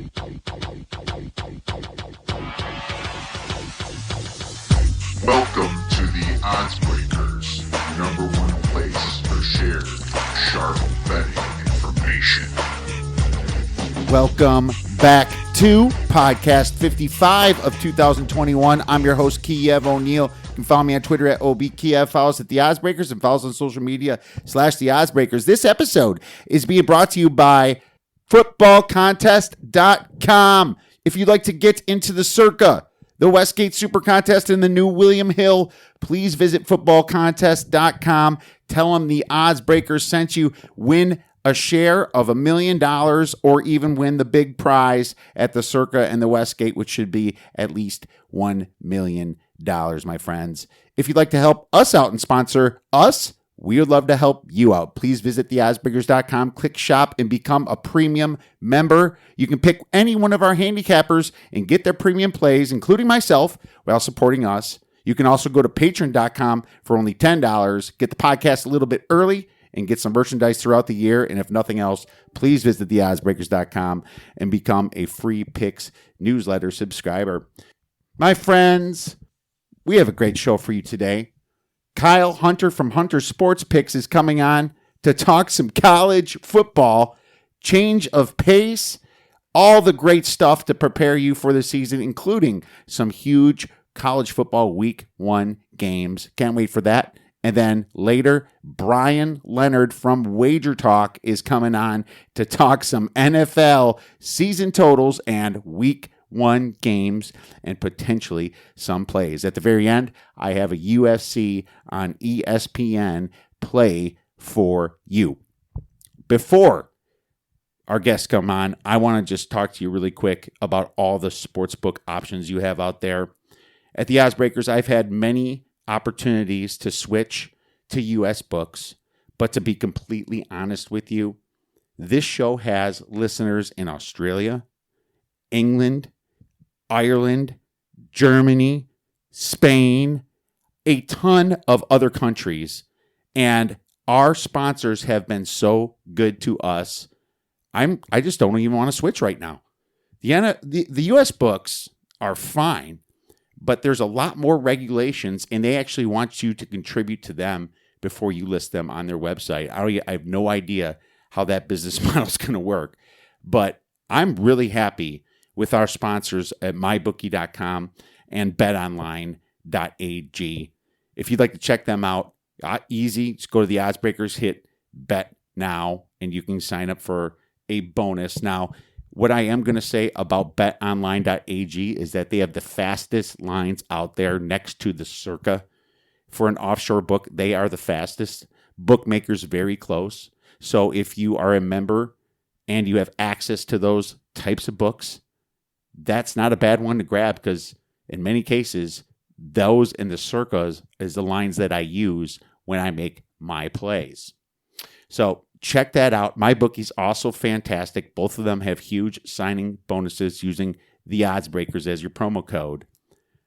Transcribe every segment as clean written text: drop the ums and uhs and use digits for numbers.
Welcome to the OddsBreakers, number one place for shared, sharp betting information. Welcome back to podcast 55 of 2021. I'm your host, Kiev O'Neill. You can follow me on Twitter at OBKiev. Follow us at The OddsBreakers and follow us on social media / The OddsBreakers. This episode is being brought to you by footballcontest.com. If you'd like to get into the circa, the Westgate Super Contest, and the new William Hill, please visit footballcontest.com. Tell them the OddsBreakers sent you. Win a share of $1 million or even win the big prize at the Circa and the Westgate, which should be at least $1 million, my friends. If you'd like to help us out and sponsor us, we would love to help you out. Please visit theoddsbreakers.com, click shop, and become a premium member. You can pick any one of our handicappers and get their premium plays, including myself, while supporting us. You can also go to patreon.com for only $10, get the podcast a little bit early, and get some merchandise throughout the year. And if nothing else, please visit theoddsbreakers.com and become a free picks newsletter subscriber. My friends, we have a great show for you today. Kyle Hunter from Hunter Sports Picks is coming on to talk some college football, change of pace, all the great stuff to prepare you for the season, including some huge college football week 1 games. Can't wait for that. And then later, Bryan Leonard from Wager Talk is coming on to talk some NFL season totals and week 1 games and potentially some plays. At the very end, I have a UFC on ESPN play for you. Before our guests come on, I want to just talk to you really quick about all the sportsbook options you have out there. At the OddsBreakers, I've had many opportunities to switch to US books, but to be completely honest with you, this show has listeners in Australia, England, Ireland, Germany, Spain, a ton of other countries, and our sponsors have been so good to us. I just don't even want to switch right now. The US books are fine, but there's a lot more regulations, and they actually want you to contribute to them before you list them on their website. I have no idea how that business model is going to work, but I'm really happy with our sponsors at mybookie.com and betonline.ag. If you'd like to check them out, easy. Just go to the OddsBreakers, hit bet now, and you can sign up for a bonus. Now, what I am going to say about betonline.ag is that they have the fastest lines out there next to the Circa. For an offshore book, they are the fastest. Bookmakers very close. So if you are a member and you have access to those types of books, that's not a bad one to grab, because in many cases, those and the Circas is the lines that I use when I make my plays. So check that out. My bookie's also fantastic. Both of them have huge signing bonuses using the OddsBreakers as your promo code.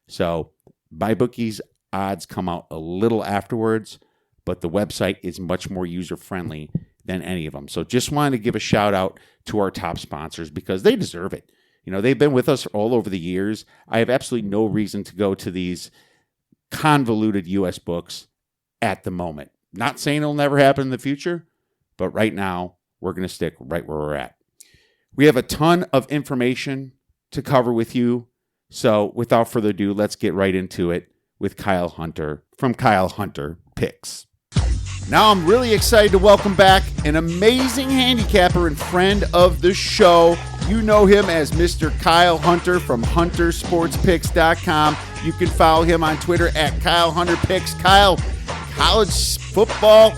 So my bookie's odds come out a little afterwards, but the website is much more user-friendly than any of them. So just wanted to give a shout out to our top sponsors because they deserve it. You know, they've been with us all over the years. I have absolutely no reason to go to these convoluted U.S. books at the moment. Not saying it'll never happen in the future, but right now, we're going to stick right where we're at. We have a ton of information to cover with you. So without further ado, let's get right into it with Kyle Hunter from Kyle Hunter Picks. Now I'm really excited to welcome back an amazing handicapper and friend of the show. You know him as Mr. Kyle Hunter from HunterSportsPicks.com. You can follow him on Twitter at Kyle Hunter Picks. Kyle, college football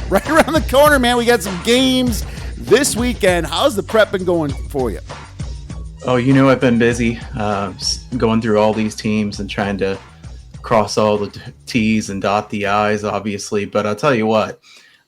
right around the corner, man. We got some games this weekend. How's the prep been going for you? Oh, you know, I've been busy going through all these teams and trying to cross all the T's and dot the I's, obviously. But I'll tell you what,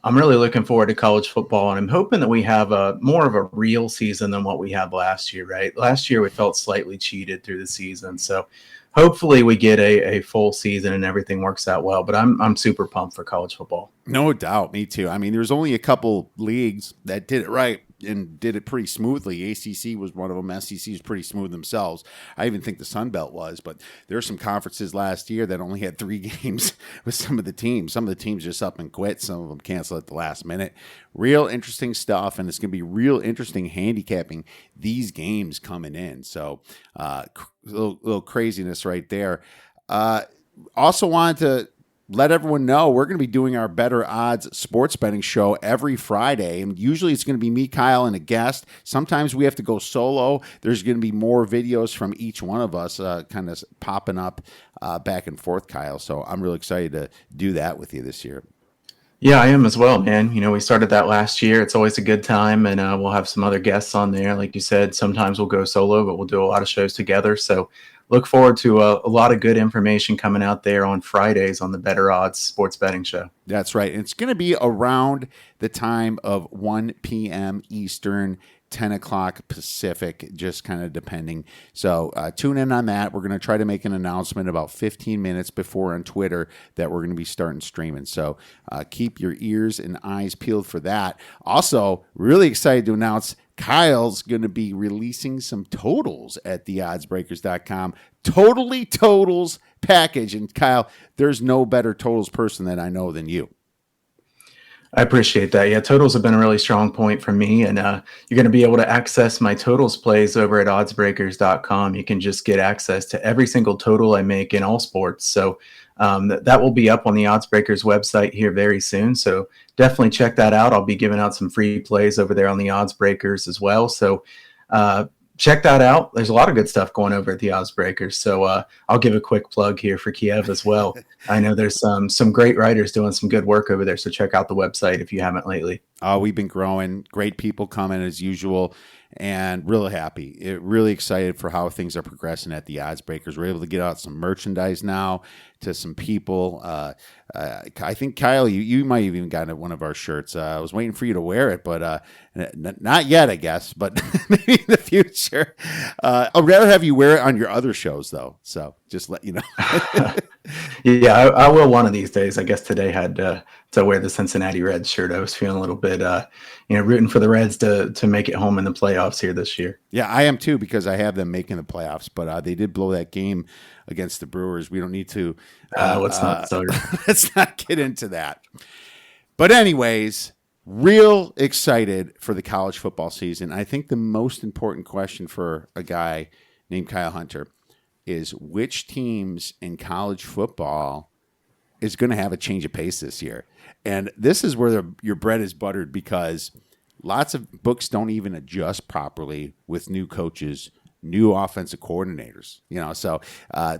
I'm really looking forward to college football, and I'm hoping that we have a more of a real season than what we had last year, right? Last year, we felt slightly cheated through the season. So hopefully we get a full season and everything works out well. But I'm super pumped for college football. No doubt. Me too. I mean, there's only a couple leagues that did it right and did it pretty smoothly. ACC was one of them. SEC was pretty smooth themselves. I even think the Sun Belt was, but there were some conferences last year that only had 3 games with some of the teams. Some of the teams just up and quit. Some of them cancel at the last minute. Real interesting stuff, and it's going to be real interesting handicapping these games coming in. So little craziness right there. Also wanted to let everyone know we're going to be doing our Better Odds sports betting show every Friday. And usually it's going to be me, Kyle, and a guest. Sometimes we have to go solo. There's going to be more videos from each one of us kind of popping up back and forth, Kyle. So I'm really excited to do that with you this year. Yeah, I am as well, man. We started that last year. It's always a good time, and we'll have some other guests on there. Like you said, sometimes we'll go solo, but we'll do a lot of shows together. So look forward to a lot of good information coming out there on Fridays on the Better Odds Sports Betting Show. That's right. It's going to be around the time of 1 p.m. Eastern, 10 o'clock Pacific, just kind of depending. So tune in on that. We're going to try to make an announcement about 15 minutes before on Twitter that we're going to be starting streaming. So keep your ears and eyes peeled for that. Also, really excited to announce Kyle's going to be releasing some totals at theoddsbreakers.com. Totally totals package. And Kyle, there's no better totals person that I know than you. I appreciate that. Yeah, totals have been a really strong point for me, and you're going to be able to access my totals plays over at oddsbreakers.com. You can just get access to every single total I make in all sports. So that will be up on the OddsBreakers website here very soon. So definitely check that out. I'll be giving out some free plays over there on the OddsBreakers as well. So check that out. There's a lot of good stuff going over at the OddsBreakers. So I'll give a quick plug here for Kiev as well. I know there's some great writers doing some good work over there. So check out the website if you haven't lately. We've been growing. Great people coming as usual. And really happy, really excited for how things are progressing at the OddsBreakers. We're able to get out some merchandise now to some people. I think, Kyle, you might have even gotten one of our shirts. I was waiting for you to wear it, but not yet, I guess, but maybe in the future. I'd rather have you wear it on your other shows, though. So just let you know. Yeah, I will one of these days. I guess today had to wear the Cincinnati Reds shirt. I was feeling a little bit, rooting for the Reds to make it home in the playoffs here this year. Yeah, I am too, because I have them making the playoffs, but they did blow that game against the Brewers. We don't need to. Let's not get into that. But anyways, real excited for the college football season. I think the most important question for a guy named Kyle Hunter is which teams in college football is going to have a change of pace this year. And this is where your bread is buttered, because lots of books don't even adjust properly with new coaches, new offensive coordinators. So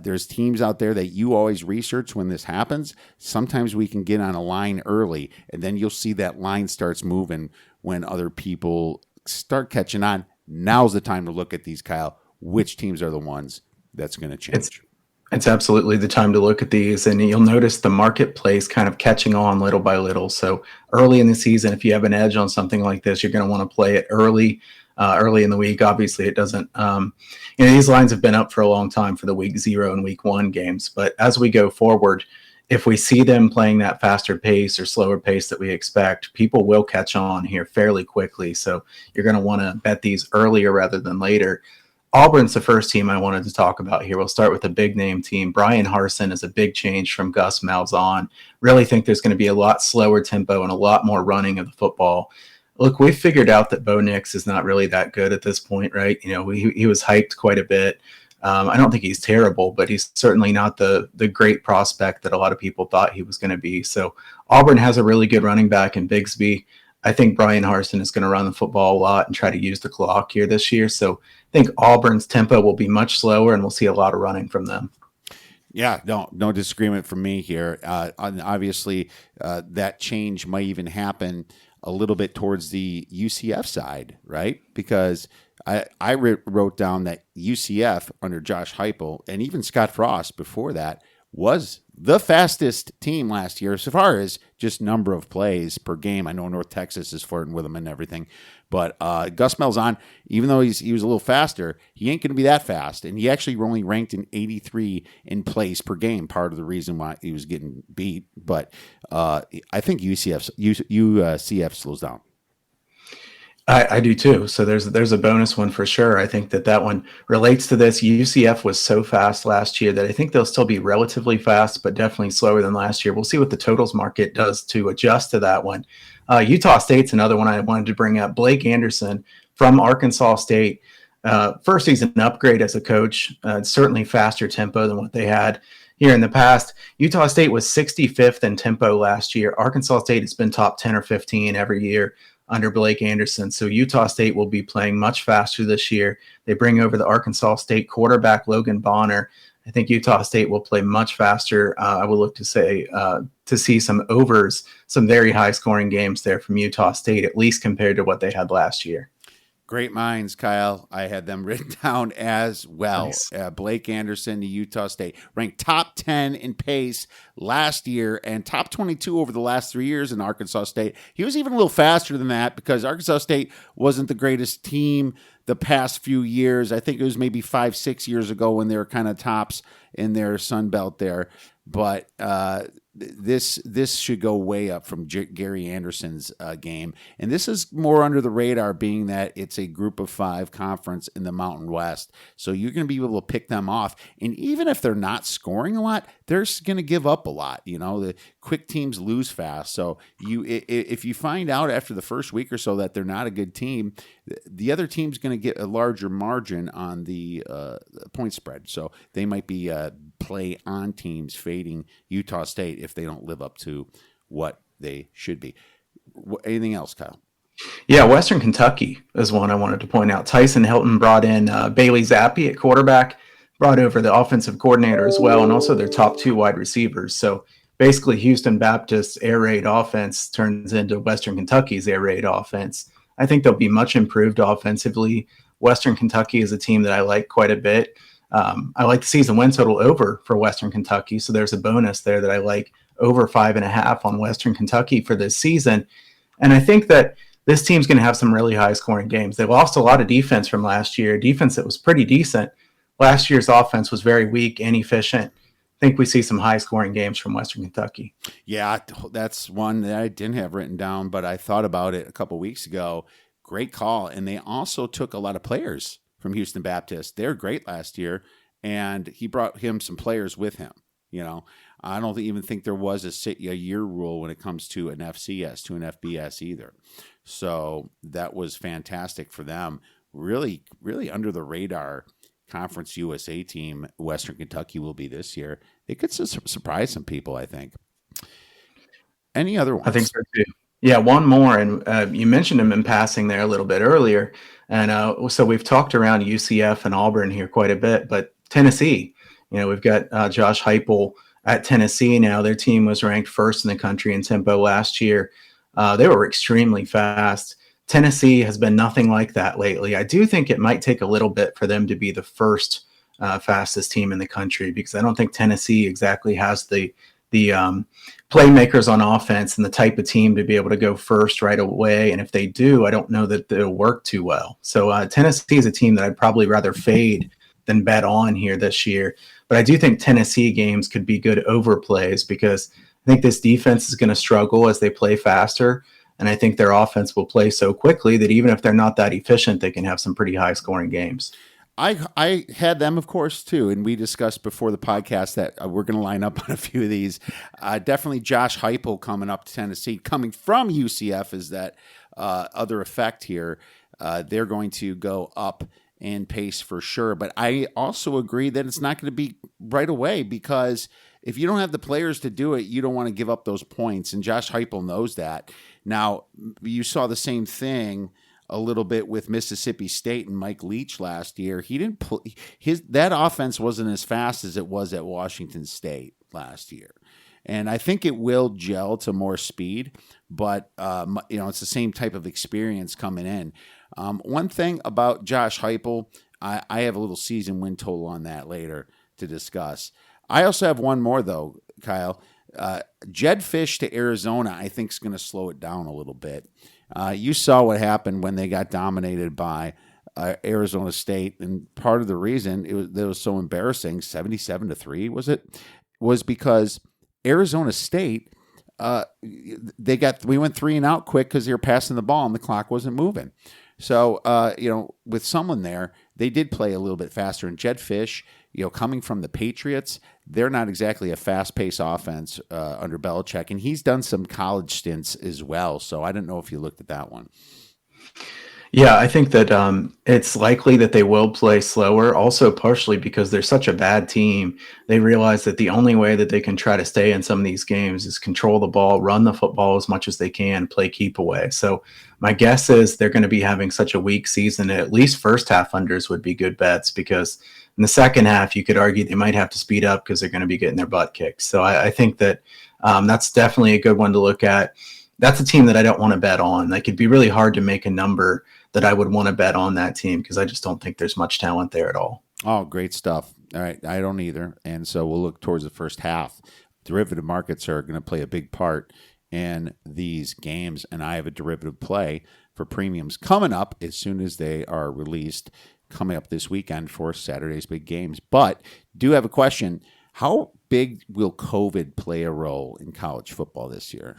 there's teams out there that you always research when this happens. Sometimes we can get on a line early, and then you'll see that line starts moving when other people start catching on. Now's the time to look at these, Kyle. Which teams are the ones that's going to change? It's absolutely the time to look at these, and you'll notice the marketplace kind of catching on little by little. So early in the season, if you have an edge on something like this, you're going to want to play it early in the week. Obviously, it doesn't. These lines have been up for a long time for the week 0 and week 1 games, but as we go forward, if we see them playing that faster pace or slower pace that we expect, people will catch on here fairly quickly. So you're going to want to bet these earlier rather than later. Auburn's the first team I wanted to talk about here. We'll start with a big name team. Bryan Harsin is a big change from Gus Malzahn. Really think there's going to be a lot slower tempo and a lot more running of the football. Look, we've figured out that Bo Nix is not really that good at this point, right? He was hyped quite a bit. I don't think he's terrible, but he's certainly not the great prospect that a lot of people thought he was going to be. So Auburn has a really good running back in Bigsby. I think Bryan Harsin is going to run the football a lot and try to use the clock here this year. So I think Auburn's tempo will be much slower, and we'll see a lot of running from them. Yeah, no disagreement from me here. Obviously, that change might even happen a little bit towards the UCF side, right? Because I wrote down that UCF under Josh Heupel and even Scott Frost before that was the fastest team last year as far as just number of plays per game. I know North Texas is flirting with them and everything, but Gus Malzahn, even though he was a little faster, he ain't going to be that fast. And he actually only ranked in 83 in plays per game, part of the reason why he was getting beat. But I think UCF slows down. I do too. So there's a bonus one for sure. I think that one relates to this. UCF was so fast last year that I think they'll still be relatively fast, but definitely slower than last year. We'll see what the totals market does to adjust to that one. Utah State's another one I wanted to bring up. Blake Anderson from Arkansas State. First, he's an upgrade as a coach. Certainly faster tempo than what they had here in the past. Utah State was 65th in tempo last year. Arkansas State has been top 10 or 15 every year under Blake Anderson. So Utah State will be playing much faster this year. They bring over the Arkansas State quarterback, Logan Bonner. I think Utah State will play much faster. I will look to see some overs, some very high scoring games there from Utah State, at least compared to what they had last year. Great minds, Kyle. I had them written down as well. Nice. Blake Anderson to Utah State, ranked top 10 in pace last year and top 22 over the last 3 years in Arkansas State. He was even a little faster than that because Arkansas State wasn't the greatest team the past few years. I think it was maybe 5-6 years ago when they were kind of tops in their Sun Belt there. But this should go way up from Gary Anderson's game. And this is more under the radar being that it's a group of 5 conference in the Mountain West. So you're going to be able to pick them off. And even if they're not scoring a lot, they're going to give up a lot. You know, the quick teams lose fast. So if you find out after the first week or so that they're not a good team, the other team's going to get a larger margin on the point spread. So they might be play on teams fading Utah State if they don't live up to what they should be. Anything else, Kyle? Yeah, Western Kentucky is one I wanted to point out. Tyson Hilton brought in Bailey Zappi at quarterback, brought over the offensive coordinator as well, and also their top 2 wide receivers. So basically Houston Baptist's air raid offense turns into Western Kentucky's air raid offense. I think they'll be much improved offensively. Western Kentucky is a team that I like quite a bit. I like the season win total over for Western Kentucky. So there's a bonus there that I like over 5.5 on Western Kentucky for this season. And I think that this team's going to have some really high scoring games. They lost a lot of defense from last year, defense that was pretty decent. Last year's offense was very weak, inefficient. I think we see some high scoring games from Western Kentucky. Yeah, that's one that I didn't have written down, but I thought about it a couple weeks ago. Great call. And they also took a lot of players from Houston Baptist. They're great last year, and he brought him some players with him. You know, I don't even think there was a year rule when it comes to an FCS, to an FBS either. So that was fantastic for them. Really, really under the radar Conference USA team Western Kentucky will be this year. It could surprise some people, I think. Any other ones? I think so too. Yeah, one more, and you mentioned him in passing there a little bit earlier. And so we've talked around UCF and Auburn here quite a bit, but Tennessee, we've got Josh Heupel at Tennessee now. Their team was ranked first in the country in tempo last year. They were extremely fast. Tennessee has been nothing like that lately. I do think it might take a little bit for them to be the first fastest team in the country, because I don't think Tennessee exactly has the playmakers on offense and the type of team to be able to go first right away. And if they do, I don't know that it'll work too well. So Tennessee is a team that I'd probably rather fade than bet on here this year. But I do think Tennessee games could be good overplays, because I think this defense is going to struggle as they play faster. And I think their offense will play so quickly that even if they're not that efficient, they can have some pretty high scoring games. I had them, of course, too, and we discussed before the podcast that we're going to line up on a few of these. Definitely Josh Heupel coming up to Tennessee, coming from UCF is that other effect here. They're going to go up in pace for sure, but I also agree that it's not going to be right away, because if you don't have the players to do it, you don't want to give up those points, and Josh Heupel knows that. Now, you saw the same thing a little bit with Mississippi State and Mike Leach last year. He didn't that offense wasn't as fast as it was at Washington State last year. And I think it will gel to more speed, but it's the same type of experience coming in. One thing about Josh Heupel, I have a little season win total on that later to discuss. I also have one more though, Kyle. Jedd Fisch to Arizona, I think, is going to slow it down a little bit. You saw what happened when they got dominated by Arizona State, and part of the reason it was so embarrassing, 77-3, was because Arizona State we went 3 and out quick because they were passing the ball and the clock wasn't moving. So, with someone there, they did play a little bit faster. And Jed Fish, coming from the Patriots, they're not exactly a fast-paced offense under Belichick. And he's done some college stints as well. So I don't know if you looked at that one. Yeah, I think that it's likely that they will play slower, also partially because they're such a bad team. They realize that the only way that they can try to stay in some of these games is control the ball, run the football as much as they can, play keep away. So my guess is they're going to be having such a weak season. At least first half unders would be good bets, because in the second half, you could argue they might have to speed up because they're going to be getting their butt kicked. So I think that that's definitely a good one to look at. That's a team that I don't want to bet on. Like, it'd be really hard to make a number that I would want to bet on that team, because I just don't think there's much talent there at all. Oh, great stuff. All right. I don't either. And so we'll look towards the first half. Derivative markets are going to play a big part in these games. And I have a derivative play for premiums coming up as soon as they are released, coming up this weekend for Saturday's big games. But do have a question. How big will COVID play a role in college football this year?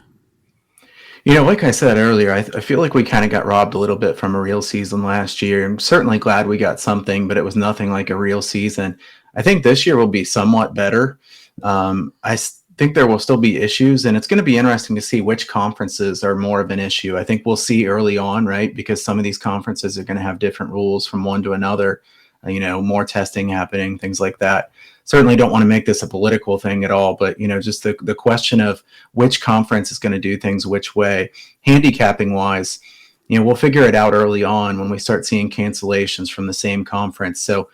Like I said earlier, I feel like we kind of got robbed a little bit from a real season last year. I'm certainly glad we got something, but it was nothing like a real season. I think this year will be somewhat better. I think there will still be issues, and it's going to be interesting to see which conferences are more of an issue. I think we'll see early on, right? Because some of these conferences are going to have different rules from one to another, more testing happening, things like that. Certainly don't want to make this a political thing at all, but, just the question of which conference is going to do things which way, handicapping wise, we'll figure it out early on when we start seeing cancellations from the same conference. So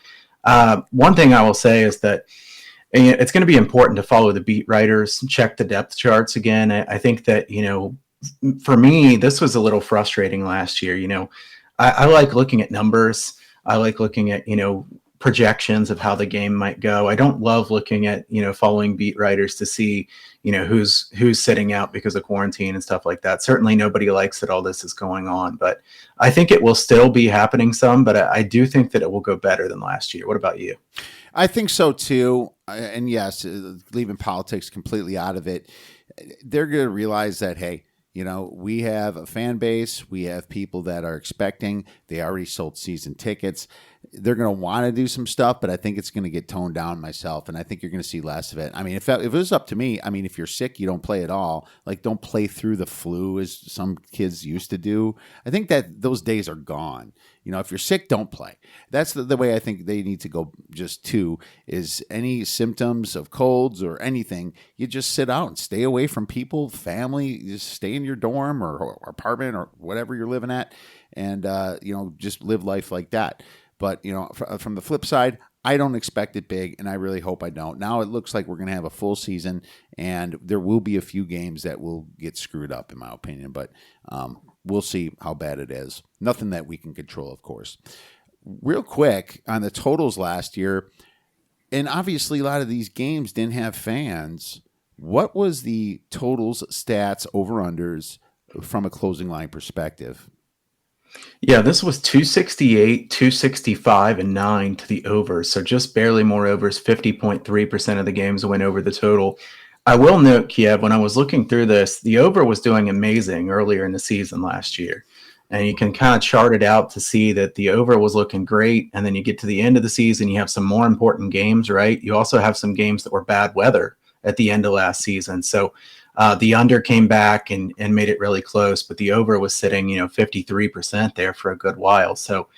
one thing I will say is that it's going to be important to follow the beat writers, check the depth charts again. I think that, for me, this was a little frustrating last year. I like looking at numbers. I like looking at, projections of how the game might go. I don't love looking at, following beat writers to see, who's sitting out because of quarantine and stuff like that. Certainly nobody likes that all this is going on, but I think it will still be happening some, but I do think that it will go better than last year. What about you? I think so too. And yes, leaving politics completely out of it, they're going to realize that, hey, we have a fan base. We have people that are expecting. They already sold season tickets. They're going to want to do some stuff, but I think it's going to get toned down myself, and I think you're going to see less of it. I mean, if it was up to me, if you're sick, you don't play at all. Like, don't play through the flu as some kids used to do. I think that those days are gone. If you're sick, don't play. That's the way I think they need to go is any symptoms of colds or anything, you just sit out and stay away from people, family, just stay in your dorm or apartment or whatever you're living at, and, just live life like that. But, from the flip side, I don't expect it big, and I really hope I don't. Now it looks like we're going to have a full season, and there will be a few games that will get screwed up, in my opinion. But we'll see how bad it is. Nothing that we can control, of course. Real quick, on the totals last year, and obviously a lot of these games didn't have fans. What was the totals, stats, over-unders from a closing line perspective? Yeah, this was 268, 265, and 9 to the overs. So just barely more overs. 50.3% of the games went over the total. I will note, Kiev, when I was looking through this, the over was doing amazing earlier in the season last year. And you can kind of chart it out to see that the over was looking great. And then you get to the end of the season, you have some more important games, right? You also have some games that were bad weather at the end of last season. So the under came back and made it really close, but the over was sitting, 53% there for a good while. So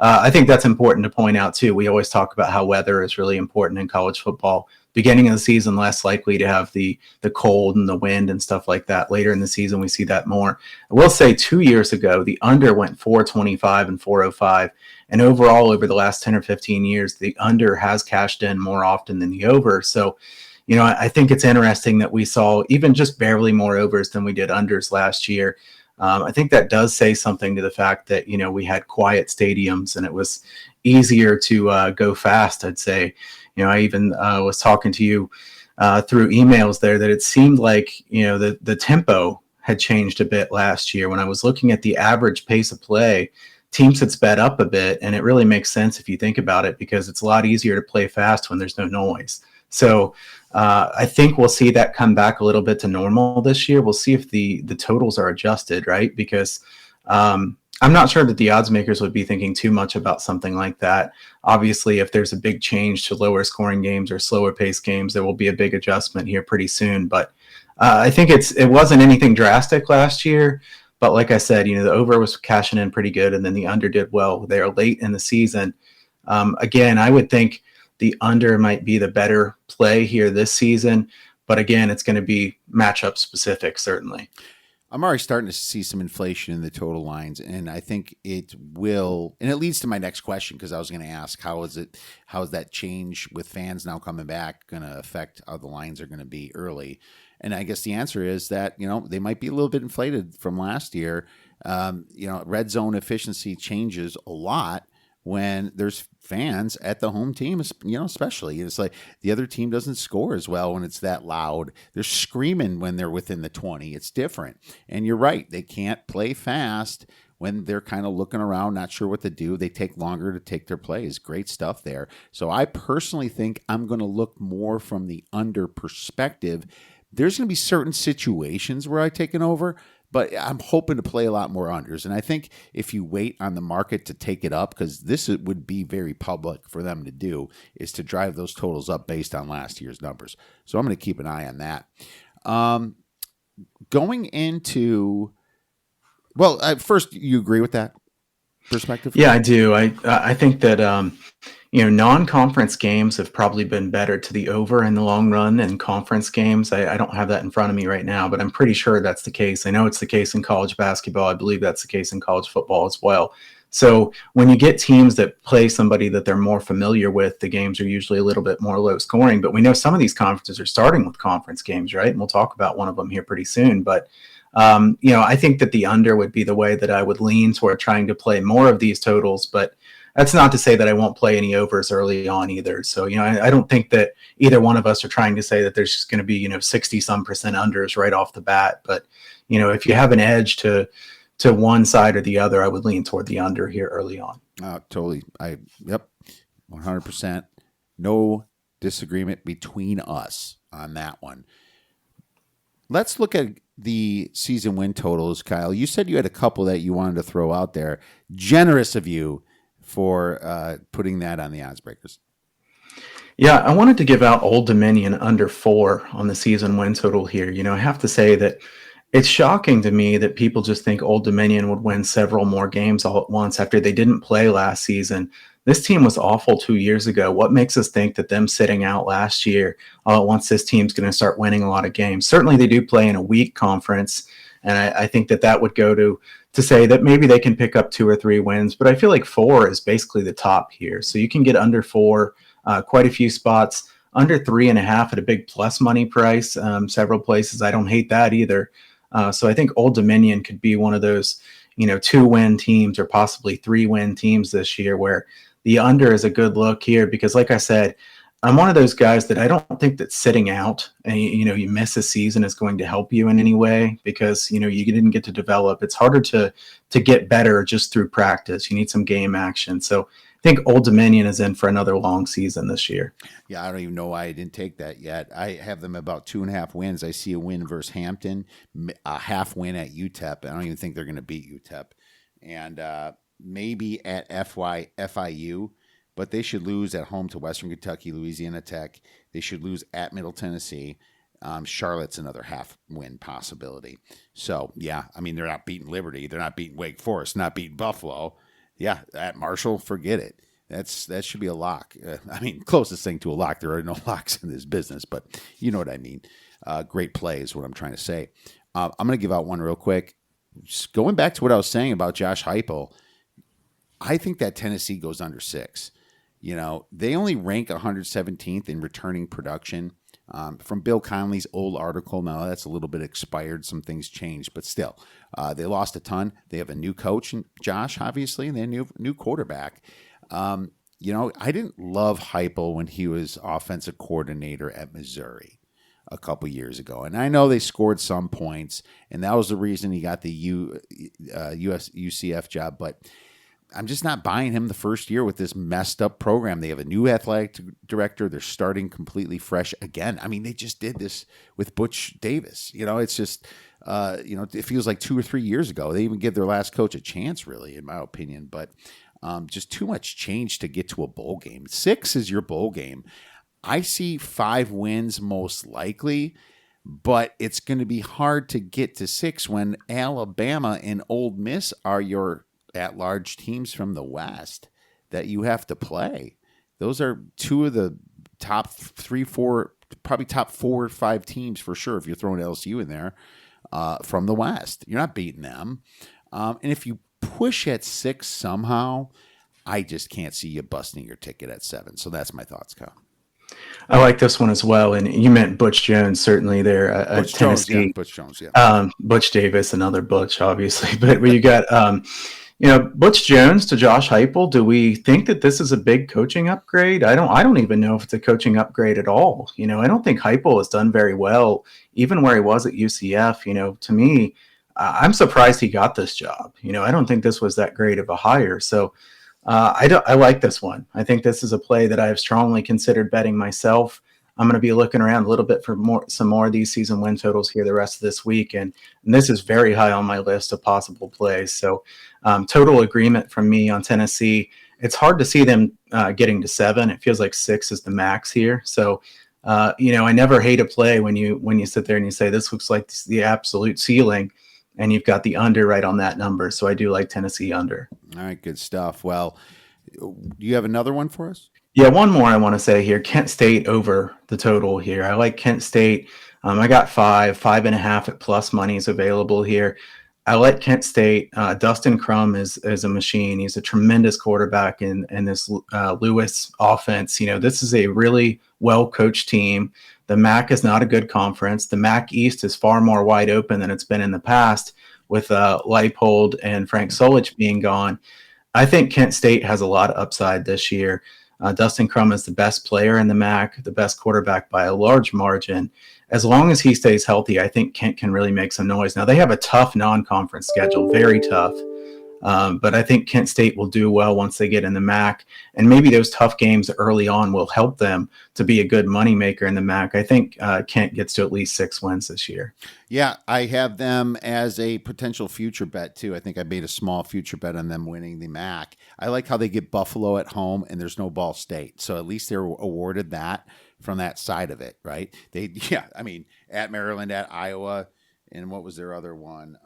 I think that's important to point out too. We always talk about how weather is really important in college football. Beginning of the season, less likely to have the cold and the wind and stuff like that. Later in the season, we see that more. I will say 2 years ago, the under went 425 and 405. And overall, over the last 10 or 15 years, the under has cashed in more often than the over. So, I think it's interesting that we saw even just barely more overs than we did unders last year. I think that does say something to the fact that, we had quiet stadiums and it was easier to go fast, I'd say. I even was talking to you through emails there that it seemed like, the tempo had changed a bit last year. When I was looking at the average pace of play, teams had sped up a bit, and it really makes sense if you think about it, because it's a lot easier to play fast when there's no noise. So I think we'll see that come back a little bit to normal this year. We'll see if the totals are adjusted, right? Because I'm not sure that the odds makers would be thinking too much about something like that. Obviously, if there's a big change to lower scoring games or slower paced games, there will be a big adjustment here pretty soon. But I think it wasn't anything drastic last year. But like I said, the over was cashing in pretty good, and then the under did well. They are late in the season. Again, I would think the under might be the better play here this season. But again, it's going to be matchup specific, certainly. I'm already starting to see some inflation in the total lines, and I think it will. And it leads to my next question, because I was going to ask, how is that change with fans now coming back going to affect how the lines are going to be early? And I guess the answer is that they might be a little bit inflated from last year. Red zone efficiency changes a lot when there's fans at the home team, especially. It's like the other team doesn't score as well when it's that loud. They're screaming when they're within the 20. It's different. And you're right. They can't play fast when they're kind of looking around, not sure what to do. They take longer to take their plays. Great stuff there. So I personally think I'm going to look more from the under perspective. There's going to be certain situations where I take an over, but I'm hoping to play a lot more unders. And I think if you wait on the market to take it up, because this would be very public for them to do, is to drive those totals up based on last year's numbers. So I'm going to keep an eye on that. Going into, first, you agree with that perspective? Yeah, I do. I think that non-conference games have probably been better to the over in the long run than conference games. I don't have that in front of me right now, but I'm pretty sure that's the case. I know it's the case in college basketball. I believe that's the case in college football as well. So when you get teams that play somebody that they're more familiar with, the games are usually a little bit more low scoring. But we know some of these conferences are starting with conference games, right? And we'll talk about one of them here pretty soon. But I think that the under would be the way that I would lean toward trying to play more of these totals. But that's not to say that I won't play any overs early on either. So, I don't think that either one of us are trying to say that there's just going to be, 60-some% unders right off the bat. But, if you have an edge to one side or the other, I would lean toward the under here early on. Totally. 100%. No disagreement between us on that one. Let's look at the season win totals, Kyle. You said you had a couple that you wanted to throw out there. Generous of you for putting that on the OddsBreakers. Yeah, I wanted to give out Old Dominion under 4 on the season win total here. I have to say that it's shocking to me that people just think Old Dominion would win several more games all at once after they didn't play last season. This team was awful 2 years ago. What makes us think that them sitting out last year all at once, this team's going to start winning a lot of games? Certainly they do play in a weak conference, and I think that would go to say that maybe they can pick up 2 or 3 wins, but I feel like 4 is basically the top here. So you can get under 4, quite a few spots, under 3.5 at a big plus money price. Several places. I don't hate that either. So I think Old Dominion could be one of those, 2-win teams or possibly 3-win teams this year where the under is a good look here because, like I said, I'm one of those guys that I don't think that sitting out and, you miss a season is going to help you in any way because, you didn't get to develop. It's harder to get better just through practice. You need some game action. So I think Old Dominion is in for another long season this year. Yeah, I don't even know why I didn't take that yet. I have them about 2.5 wins. I see a win versus Hampton, a half win at UTEP. I don't even think they're going to beat UTEP. And maybe at FIU. But they should lose at home to Western Kentucky, Louisiana Tech. They should lose at Middle Tennessee. Charlotte's another half win possibility. So, yeah, I mean, they're not beating Liberty. They're not beating Wake Forest, not beating Buffalo. Yeah, at Marshall, forget it. That should be a lock. Closest thing to a lock. There are no locks in this business, but you know what I mean. Great play is what I'm trying to say. I'm going to give out one real quick. Just going back to what I was saying about Josh Heupel, I think that Tennessee goes under 6. They only rank 117th in returning production. From Bill Conley's old article, now that's a little bit expired. Some things changed, but still, they lost a ton. They have a new coach, Josh, obviously, and they have a new quarterback. I didn't love Heupel when he was offensive coordinator at Missouri a couple years ago. And I know they scored some points, and that was the reason he got the UCF job, but I'm just not buying him the first year with this messed up program. They have a new athletic director. They're starting completely fresh again. I mean, they just did this with Butch Davis. It's just, it feels like 2 or 3 years ago. They even give their last coach a chance, really, in my opinion. But just too much change to get to a bowl game. 6 is your bowl game. I see 5 wins most likely, but it's going to be hard to get to 6 when Alabama and Ole Miss are your at-large teams from the West that you have to play. Those are 2 of the top 3, 4, probably top 4 or 5 teams for sure. If you're throwing LSU in there from the West, you're not beating them. And if you push at 6 somehow, I just can't see you busting your ticket at 7. So that's my thoughts, Kyle. I like this one as well. And you meant Butch Jones, certainly there at Tennessee. Butch Jones, yeah. Butch Davis, another Butch, obviously. But you got, Butch Jones to Josh Heupel. Do we think that this is a big coaching upgrade? I don't even know if it's a coaching upgrade at all. I don't think Heupel has done very well, even where he was at UCF. To me, I'm surprised he got this job. I don't think this was that great of a hire. So I like this one. I think this is a play that I have strongly considered betting myself. I'm going to be looking around a little bit for some more of these season win totals here the rest of this week. And this is very high on my list of possible plays. So total agreement from me on Tennessee. It's hard to see them getting to 7. It feels like 6 is the max here. So, I never hate a play when you sit there and you say, this looks like the absolute ceiling, and you've got the under right on that number. So I do like Tennessee under. All right, good stuff. Well, do you have another one for us? Yeah, one more I want to say here. Kent State over the total here. I like Kent State. I got 5.5 at plus money is available here. I like Kent State. Dustin Crum is a machine. He's a tremendous quarterback in this Lewis offense. This is a really well-coached team. The MAC is not a good conference. The MAC East is far more wide open than it's been in the past with Leipold and Frank Solich being gone. I think Kent State has a lot of upside this year. Dustin Crum is the best player in the MAC, the best quarterback by a large margin. As long as he stays healthy, I think Kent can really make some noise. Now, they have a tough non-conference schedule, very tough. But I think Kent State will do well once they get in the MAC. And maybe those tough games early on will help them to be a good moneymaker in the MAC. I think Kent gets to at least 6 wins this year. Yeah, I have them as a potential future bet, too. I think I made a small future bet on them winning the MAC. I like how they get Buffalo at home and there's no Ball State. So at least they're awarded that from that side of it, right? At Maryland, at Iowa, and what was their other one?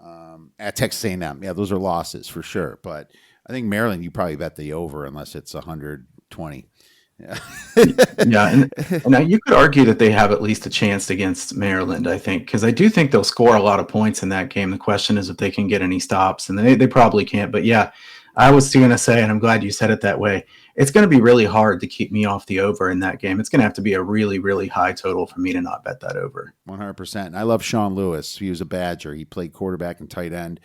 At Texas A&M. Yeah, those are losses for sure. But I think Maryland, you probably bet the over unless it's 120. Yeah. And now you could argue that they have at least a chance against Maryland, I think, because I do think they'll score a lot of points in that game. The question is if they can get any stops, and they probably can't. But yeah, I was going to say, and I'm glad you said it that way, it's going to be really hard to keep me off the over in that game. It's going to have to be a really, really high total for me to not bet that over. 100%. And I love Sean Lewis. He was a Badger. He played quarterback and tight end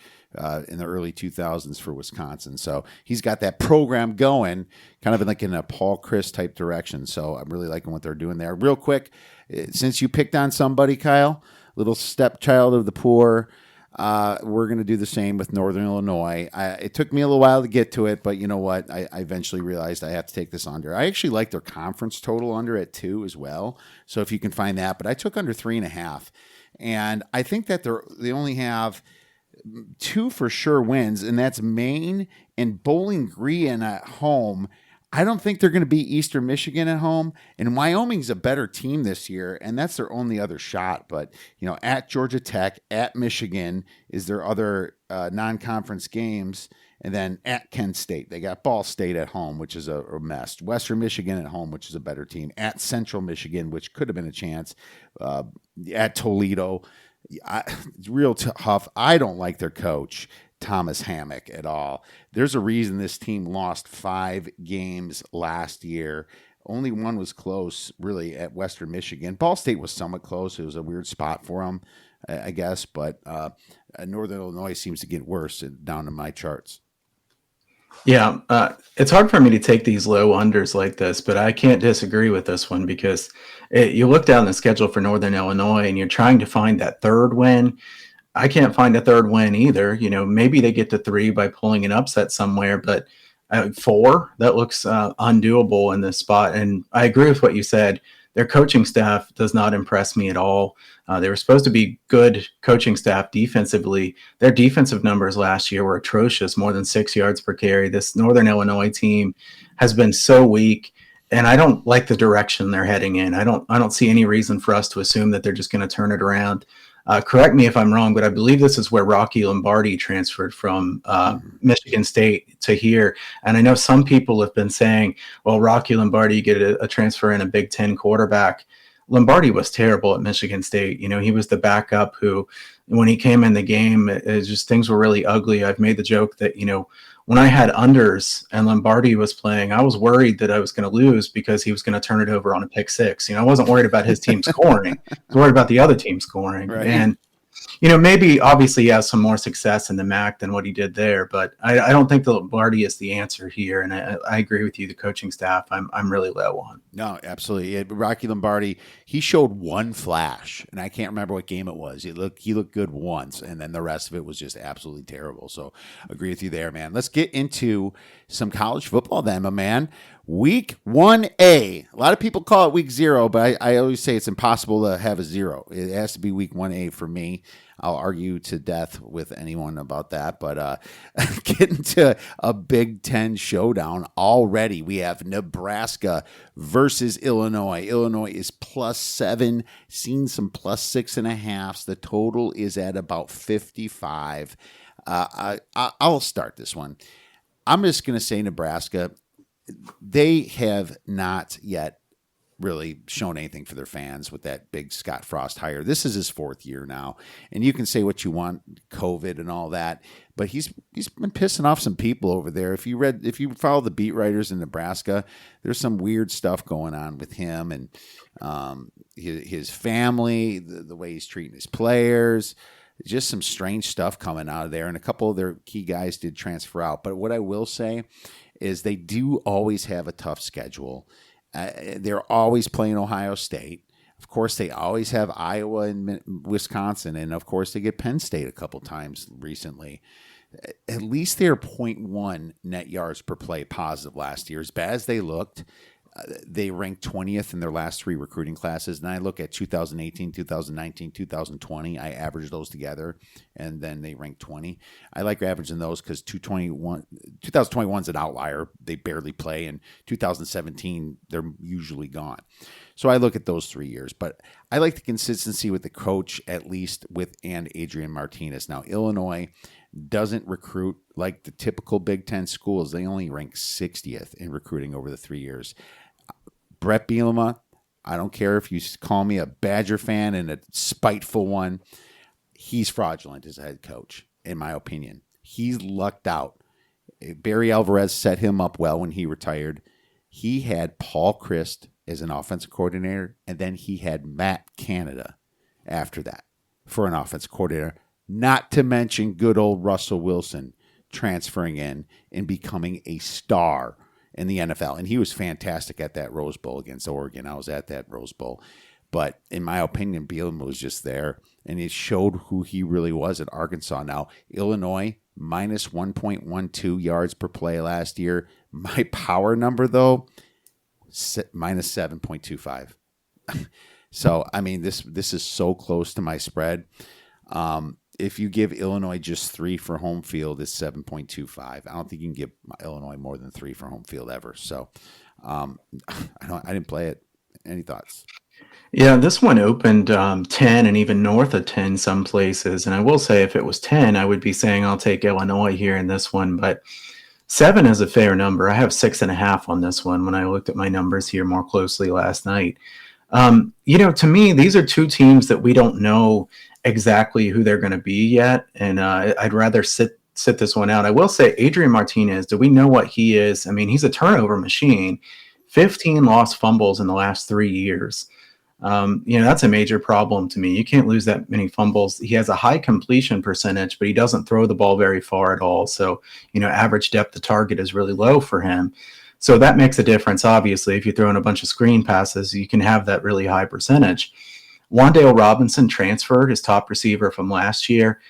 in the early 2000s for Wisconsin. So he's got that program going kind of in a Paul Chryst type direction. So I'm really liking what they're doing there. Real quick, since you picked on somebody, Kyle, little stepchild of the poor, we're going to do the same with Northern Illinois. It took me a little while to get to it, but you know what? I eventually realized I have to take this under. I actually like their conference total under at 2 as well. So if you can find that, but I took under 3.5. And I think that they only have 2 for sure wins, and that's Maine and Bowling Green at home. I don't think they're going to beat Eastern Michigan at home, and Wyoming's a better team this year, and that's their only other shot. But, at Georgia Tech, at Michigan is their other non-conference games, and then at Kent State. They got Ball State at home, which is a mess. Western Michigan at home, which is a better team. At Central Michigan, which could have been a chance. At Toledo. It's real tough. I don't like their coach, Thomas Hammock, at all. There's a reason this team lost 5 games last year. Only one was close, really, at Western Michigan. Ball State was somewhat close. It was a weird spot for them, I guess. But Northern Illinois seems to get worse down in my charts. Yeah, it's hard for me to take these low unders like this, but I can't disagree with this one because you look down the schedule for Northern Illinois and you're trying to find that third win. I can't find a third win either. Maybe they get to 3 by pulling an upset somewhere, but 4, that looks undoable in this spot. And I agree with what you said. Their coaching staff does not impress me at all. They were supposed to be good coaching staff defensively. Their defensive numbers last year were atrocious, more than 6 yards per carry. This Northern Illinois team has been so weak, and I don't like the direction they're heading in. I don't see any reason for us to assume that they're just going to turn it around. Correct me if I'm wrong, but I believe this is where Rocky Lombardi transferred from Michigan State to here. And I know some people have been saying, well, Rocky Lombardi, you get a transfer in a Big Ten quarterback. Lombardi was terrible at Michigan State. He was the backup who, when he came in the game, it just things were really ugly. I've made the joke that, when I had unders and Lombardi was playing, I was worried that I was going to lose because he was going to turn it over on a pick six. I wasn't worried about his team scoring. I was worried about the other team scoring. Right. And, maybe obviously he has some more success in the MAC than what he did there, but I don't think the Lombardi is the answer here. And I agree with you, the coaching staff, I'm really low on. No, absolutely. Rocky Lombardi, he showed one flash, and I can't remember what game it was. He looked good once, and then the rest of it was just absolutely terrible. So agree with you there, man. Let's get into some college football then, my man. Week 1A. A lot of people call it week 0, but I always say it's impossible to have a 0. It has to be week 1A for me. I'll argue to death with anyone about that, but getting to a Big Ten showdown already. We have Nebraska versus Illinois. Illinois is +7, seen some +6.5. The total is at about 55. I'll start this one. I'm just going to say Nebraska. They have not yet really shown anything for their fans with that big Scott Frost hire. This is his 4th year now, and you can say what you want, COVID and all that, but he's been pissing off some people over there. If you follow the beat writers in Nebraska, there's some weird stuff going on with him and his family, the way he's treating his players. Just some strange stuff coming out of there, and a couple of their key guys did transfer out. But what I will say is they do always have a tough schedule. They're always playing Ohio State. Of course, they always have Iowa and Wisconsin, and of course, they get Penn State a couple times recently. At least they're 0.1 net yards per play positive last year. As bad as they looked, they ranked 20th in their last 3 recruiting classes. And I look at 2018, 2019, 2020. I average those together, and then they ranked 20. I like averaging those because 2021 is an outlier. They barely play, and 2017, they're usually gone. So I look at those 3 years. But I like the consistency with the coach, at least and Adrian Martinez. Now, Illinois doesn't recruit like the typical Big Ten schools. They only rank 60th in recruiting over the 3 years. Brett Bielema, I don't care if you call me a Badger fan and a spiteful one, he's fraudulent as a head coach, in my opinion. He's lucked out. Barry Alvarez set him up well when he retired. He had Paul Chryst as an offensive coordinator, and then he had Matt Canada after that for an offensive coordinator, not to mention good old Russell Wilson transferring in and becoming a star in the NFL. And he was fantastic at that Rose Bowl against Oregon. I was at that Rose Bowl. But in my opinion, Bielema was just there, and it showed who he really was at Arkansas. Now, Illinois, minus 1.12 yards per play last year. My power number, though, minus 7.25. So, I mean, this is so close to my spread. If you give Illinois just 3 for home field, it's 7.25. I don't think you can give Illinois more than 3 for home field ever. So I didn't play it. Any thoughts? Yeah, this one opened 10 and even north of 10 some places. And I will say if it was 10, I would be saying I'll take Illinois here in this one. But 7 is a fair number. I have 6.5 on this one when I looked at my numbers here more closely last night. To me, these are 2 teams that we don't know exactly who they're going to be yet. And I'd rather sit this one out. I will say Adrian Martinez, do we know what he is? I mean, he's a turnover machine, 15 lost fumbles in the last 3 years. That's a major problem to me. You can't lose that many fumbles. He has a high completion percentage, but he doesn't throw the ball very far at all. So, average depth of target is really low for him. So that makes a difference. Obviously, if you throw in a bunch of screen passes, you can have that really high percentage. Wan'Dale Robinson transferred, his top receiver from last year.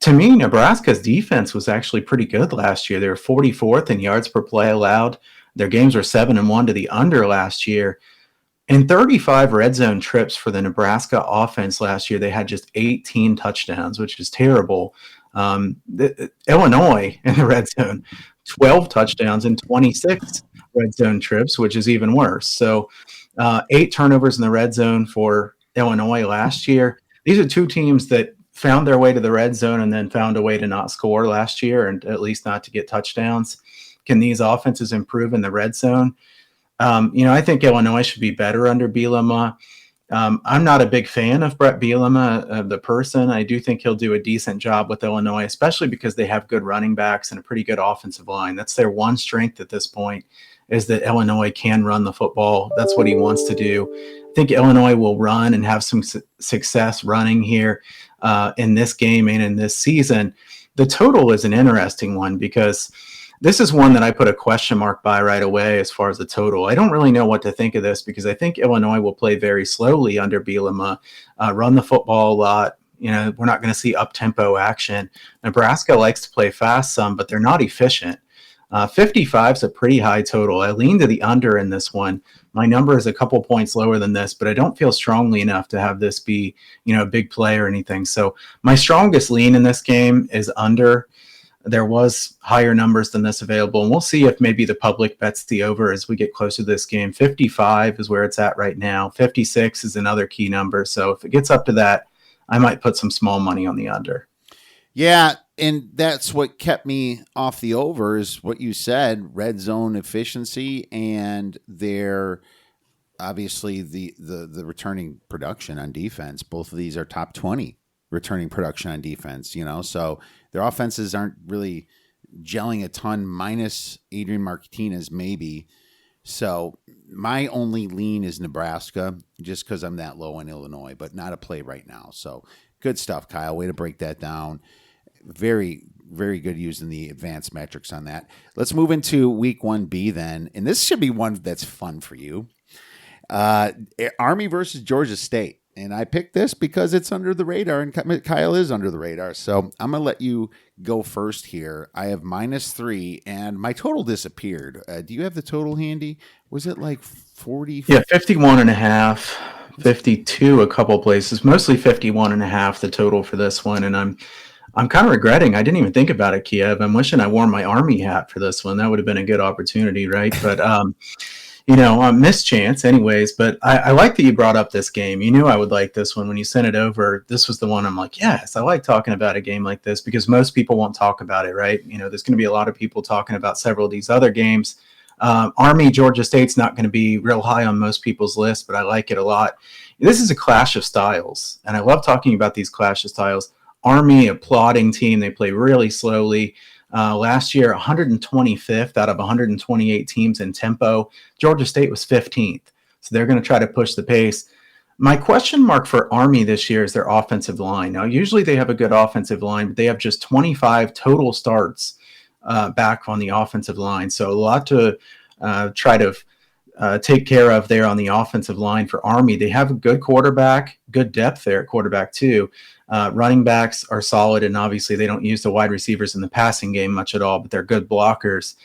To me, Nebraska's defense was actually pretty good last year. They were 44th in yards per play allowed. Their games were 7-1 to the under last year. In 35 red zone trips for the Nebraska offense last year, they had just 18 touchdowns, which is terrible. Illinois in the red zone, 12 touchdowns and 26 red zone trips, which is even worse. So 8 turnovers in the red zone for Illinois last year. These are two teams that found their way to the red zone and then found a way to not score last year, and at least not to get touchdowns. Can these offenses improve in the red zone? I think Illinois should be better under Bielema. I'm not a big fan of Brett Bielema, the person. I do think he'll do a decent job with Illinois, especially because they have good running backs and a pretty good offensive line. That's their one strength at this point, is that Illinois can run the football. That's what he wants to do. I think Illinois will run and have some success running here in this game and in this season. The total is an interesting one because this is one that I put a question mark by right away as far as the total. I don't really know what to think of this because I think Illinois will play very slowly under Bielema, run the football a lot. We're not going to see up-tempo action. Nebraska likes to play fast some, but they're not efficient. 55 is a pretty high total. I lean to the under in this one. My number is a couple points lower than this, but I don't feel strongly enough to have this be, a big play or anything. So my strongest lean in this game is under. There was higher numbers than this available, and we'll see if maybe the public bets the over as we get closer to this game. 55 is where it's at right now. 56 is another key number. So if it gets up to that, I might put some small money on the under. Yeah, and that's what kept me off the over is what you said, red zone efficiency and their obviously the returning production on defense. Both of these are top 20 returning production on defense, so their offenses aren't really gelling a ton, minus Adrian Martinez maybe. So my only lean is Nebraska just because I'm that low in Illinois, but not a play right now. So good stuff, Kyle. Way to break that down. Very, very good using the advanced metrics on that. Let's move into week 1B then. And this should be one that's fun for you. Army versus Georgia State. And I picked this because it's under the radar, and Kyle is under the radar. So I'm going to let you go first here. I have -3, and my total disappeared. Do you have the total handy? Was it like 40? Yeah, 51.5, 52 a couple places, mostly 51.5 the total for this one. And I'm kind of regretting. I didn't even think about it, Kiev. I'm wishing I wore my Army hat for this one. That would have been a good opportunity, right? But mischance anyways, but I like that you brought up this game. You knew I would like this one when you sent it over. This was the one I'm like, yes, I like talking about a game like this because most people won't talk about it, right? There's going to be a lot of people talking about several of these other games. Army, Georgia State's not going to be real high on most people's list, but I like it a lot. This is a clash of styles, and I love talking about these clash of styles. Army, a plodding team. They play really slowly. Last year, 125th out of 128 teams in tempo. Georgia State was 15th. So they're going to try to push the pace. My question mark for Army this year is their offensive line. Now, usually they have a good offensive line, but they have just 25 total starts back on the offensive line. So a lot to try to take care of there on the offensive line for Army. They have a good quarterback, good depth there at quarterback too. Running backs are solid, and obviously they don't use the wide receivers in the passing game much at all, but they're good blockers.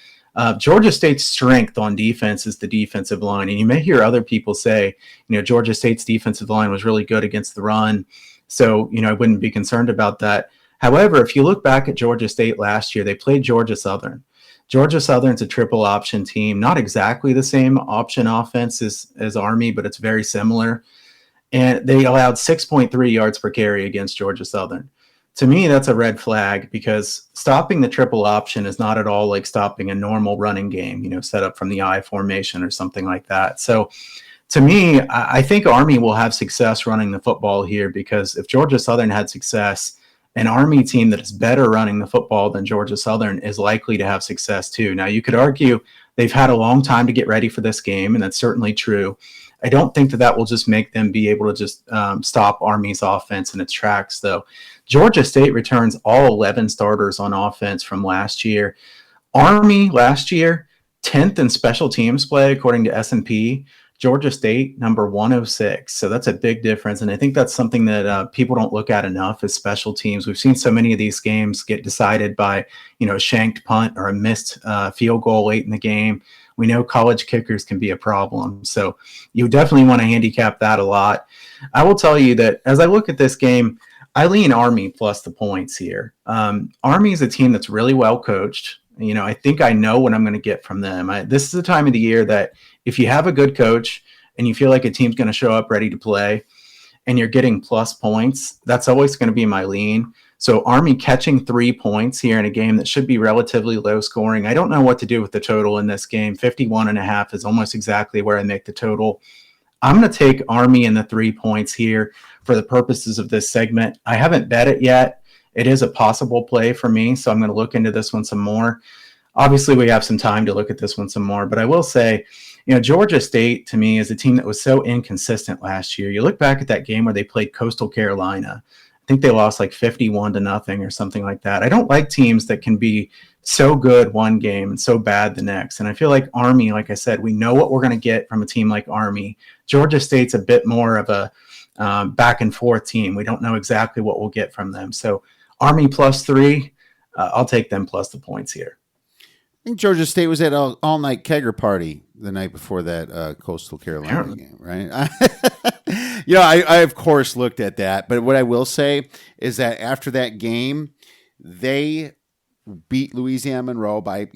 Georgia State's strength on defense is the defensive line, and you may hear other people say, Georgia State's defensive line was really good against the run, so, I wouldn't be concerned about that. However, if you look back at Georgia State last year, they played Georgia Southern. Georgia Southern's a triple option team, not exactly the same option offense as Army, but it's very similar. And they allowed 6.3 yards per carry against Georgia Southern. To me, that's a red flag because stopping the triple option is not at all like stopping a normal running game, set up from the I formation or something like that. So to me, I think Army will have success running the football here because if Georgia Southern had success, an Army team that is better running the football than Georgia Southern is likely to have success too. Now, you could argue they've had a long time to get ready for this game, and that's certainly true. I don't think that will just make them be able to just stop Army's offense in its tracks, though. Georgia State returns all 11 starters on offense from last year. Army last year, 10th in special teams play, according to S&P. Georgia State, number 106. So that's a big difference. And I think that's something that people don't look at enough is special teams. We've seen so many of these games get decided by, a shanked punt or a missed field goal late in the game. We know college kickers can be a problem. So you definitely want to handicap that a lot. I will tell you that as I look at this game, I lean Army plus the points here. Army is a team that's really well coached. I think I know what I'm going to get from them. This is the time of the year that if you have a good coach and you feel like a team's going to show up ready to play and you're getting plus points, that's always going to be my lean. So Army catching 3 points here in a game that should be relatively low scoring. I don't know what to do with the total in this game. 51.5 is almost exactly where I make the total. I'm going to take Army in the 3 points here for the purposes of this segment. I haven't bet it yet. It is a possible play for me, so I'm going to look into this one some more. Obviously, we have some time to look at this one some more, but I will say, Georgia State to me is a team that was so inconsistent last year. You look back at that game where they played Coastal Carolina. I think they lost like 51-0 or something like that. I don't like teams that can be so good one game and so bad the next. And I feel like Army, like I said, we know what we're going to get from a team like Army. Georgia State's a bit more of a back and forth team. We don't know exactly what we'll get from them. So Army +3, I'll take them plus the points here. I think Georgia State was at an all-night kegger party the night before that Coastal Carolina game, right? I of course looked at that, but what I will say is that after that game, they beat Louisiana Monroe by,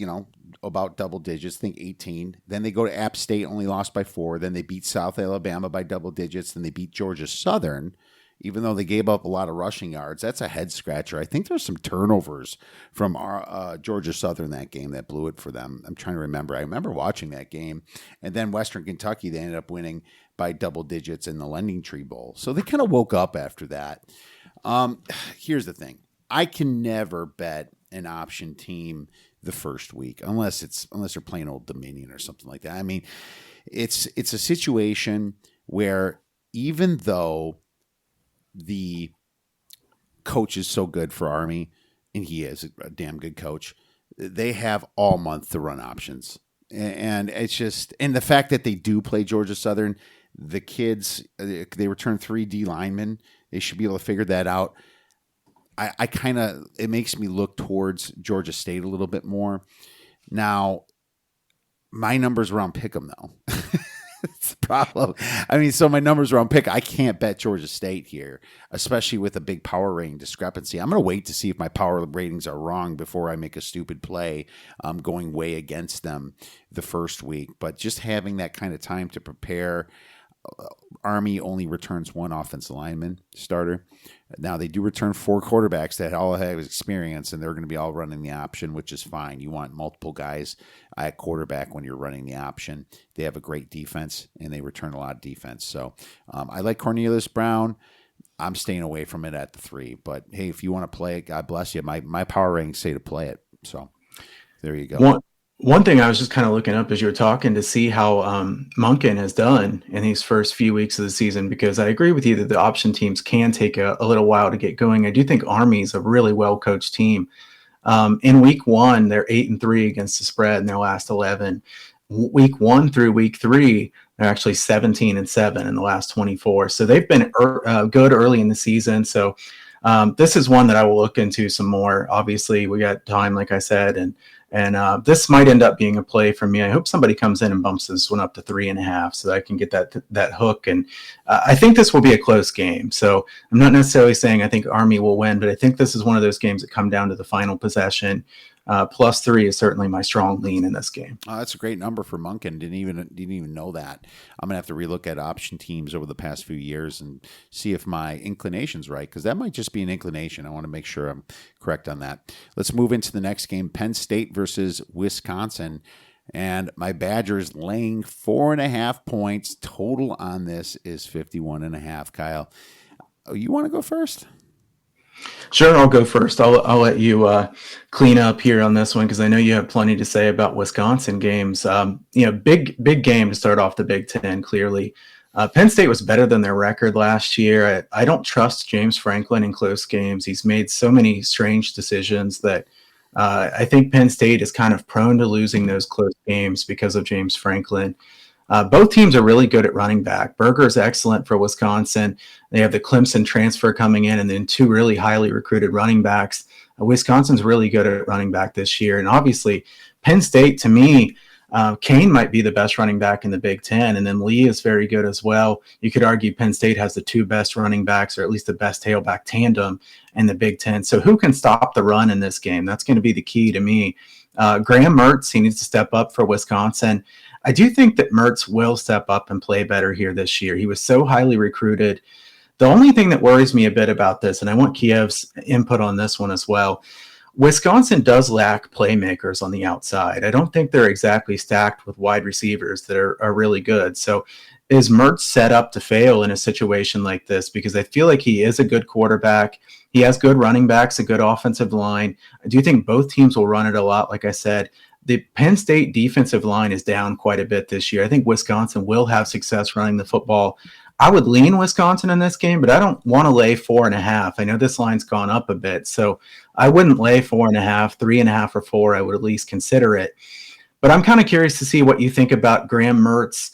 about double digits, I think 18. Then they go to App State, only lost by 4. Then they beat South Alabama by double digits. Then they beat Georgia Southern, even though they gave up a lot of rushing yards. That's a head scratcher. I think there's some turnovers from our Georgia Southern that game that blew it for them. I'm trying to remember. I remember watching that game. And then Western Kentucky, they ended up winning by double digits in the Lending Tree Bowl. So they kind of woke up after that. Here's the thing. I can never bet an option team the first week unless they're playing Old Dominion or something like that. I mean, it's a situation where even though the coach is so good for Army, and he is a damn good coach, they have all month to run options. And it's just, and the fact that they do play Georgia Southern, the kids, they return 3 D linemen. They should be able to figure that out. I kind of, it makes me look towards Georgia State a little bit more. Now, my numbers were on Pick'em, though. It's the problem. I mean, so my numbers are on pick. I can't bet Georgia State here, especially with a big power rating discrepancy. I'm going to wait to see if my power ratings are wrong before I make a stupid play going way against them the first week. But just having that kind of time to prepare. Army only returns 1 offensive lineman starter. Now, they do return 4 quarterbacks that all have experience, and they're going to be all running the option, which is fine. You want multiple guys at quarterback when you're running the option. They have a great defense, and they return a lot of defense. So I like Cornelius Brown. I'm staying away from it at the 3. But, hey, if you want to play it, God bless you. My power ratings say to play it. So there you go. One thing I was just kind of looking up as you were talking to see how Monken has done in these first few weeks of the season, because I agree with you that the option teams can take a little while to get going. I do think Army's a really well-coached team. In week 1, they're 8-3 against the spread in their last 11. Week 1 through week 3, they're actually 17-7 in the last 24. So they've been good early in the season. So this is one that I will look into some more. Obviously, we got time, like I said, and this might end up being a play for me. I hope somebody comes in and bumps this one up to 3.5 so that I can get that hook. And I think this will be a close game. So I'm not necessarily saying I think Army will win, but I think this is one of those games that come down to the final possession. +3 is certainly my strong lean in this game. Oh, that's a great number for Monken. Didn't even know that. I'm gonna have to relook at option teams over the past few years and see if my inclination's right, because that might just be an inclination. I want to make sure I'm correct on that. Let's move into the next game: Penn State versus Wisconsin. And my Badgers laying 4.5 points. Total on this is 51.5. Kyle, you want to go first? Sure, I'll go first. I'll let you clean up here on this one because I know you have plenty to say about Wisconsin games. Big game to start off the Big Ten. Clearly, Penn State was better than their record last year. I don't trust James Franklin in close games. He's made so many strange decisions that I think Penn State is kind of prone to losing those close games because of James Franklin. Both teams are really good at running back. Berger's excellent for Wisconsin. They have the Clemson transfer coming in, and then 2 really highly recruited running backs. Wisconsin's really good at running back this year. And obviously, Penn State, to me, Kane might be the best running back in the Big Ten, and then Lee is very good as well. You could argue Penn State has the 2 best running backs, or at least the best tailback tandem in the Big Ten. So who can stop the run in this game? That's going to be the key to me. Graham Mertz, he needs to step up for Wisconsin. I do think that Mertz will step up and play better here this year. He was so highly recruited. The only thing that worries me a bit about this, and I want Kiev's input on this one as well, Wisconsin does lack playmakers on the outside. I don't think they're exactly stacked with wide receivers that are really good. So is Mertz set up to fail in a situation like this? Because I feel like he is a good quarterback. He has good running backs, a good offensive line. I do think both teams will run it a lot. Like I said, the Penn State defensive line is down quite a bit this year. I think Wisconsin will have success running the football. I would lean Wisconsin in this game, but I don't want to lay 4.5. I know this line's gone up a bit, so I wouldn't lay 4.5, 3.5, or 4. I would at least consider it. But I'm kind of curious to see what you think about Graham Mertz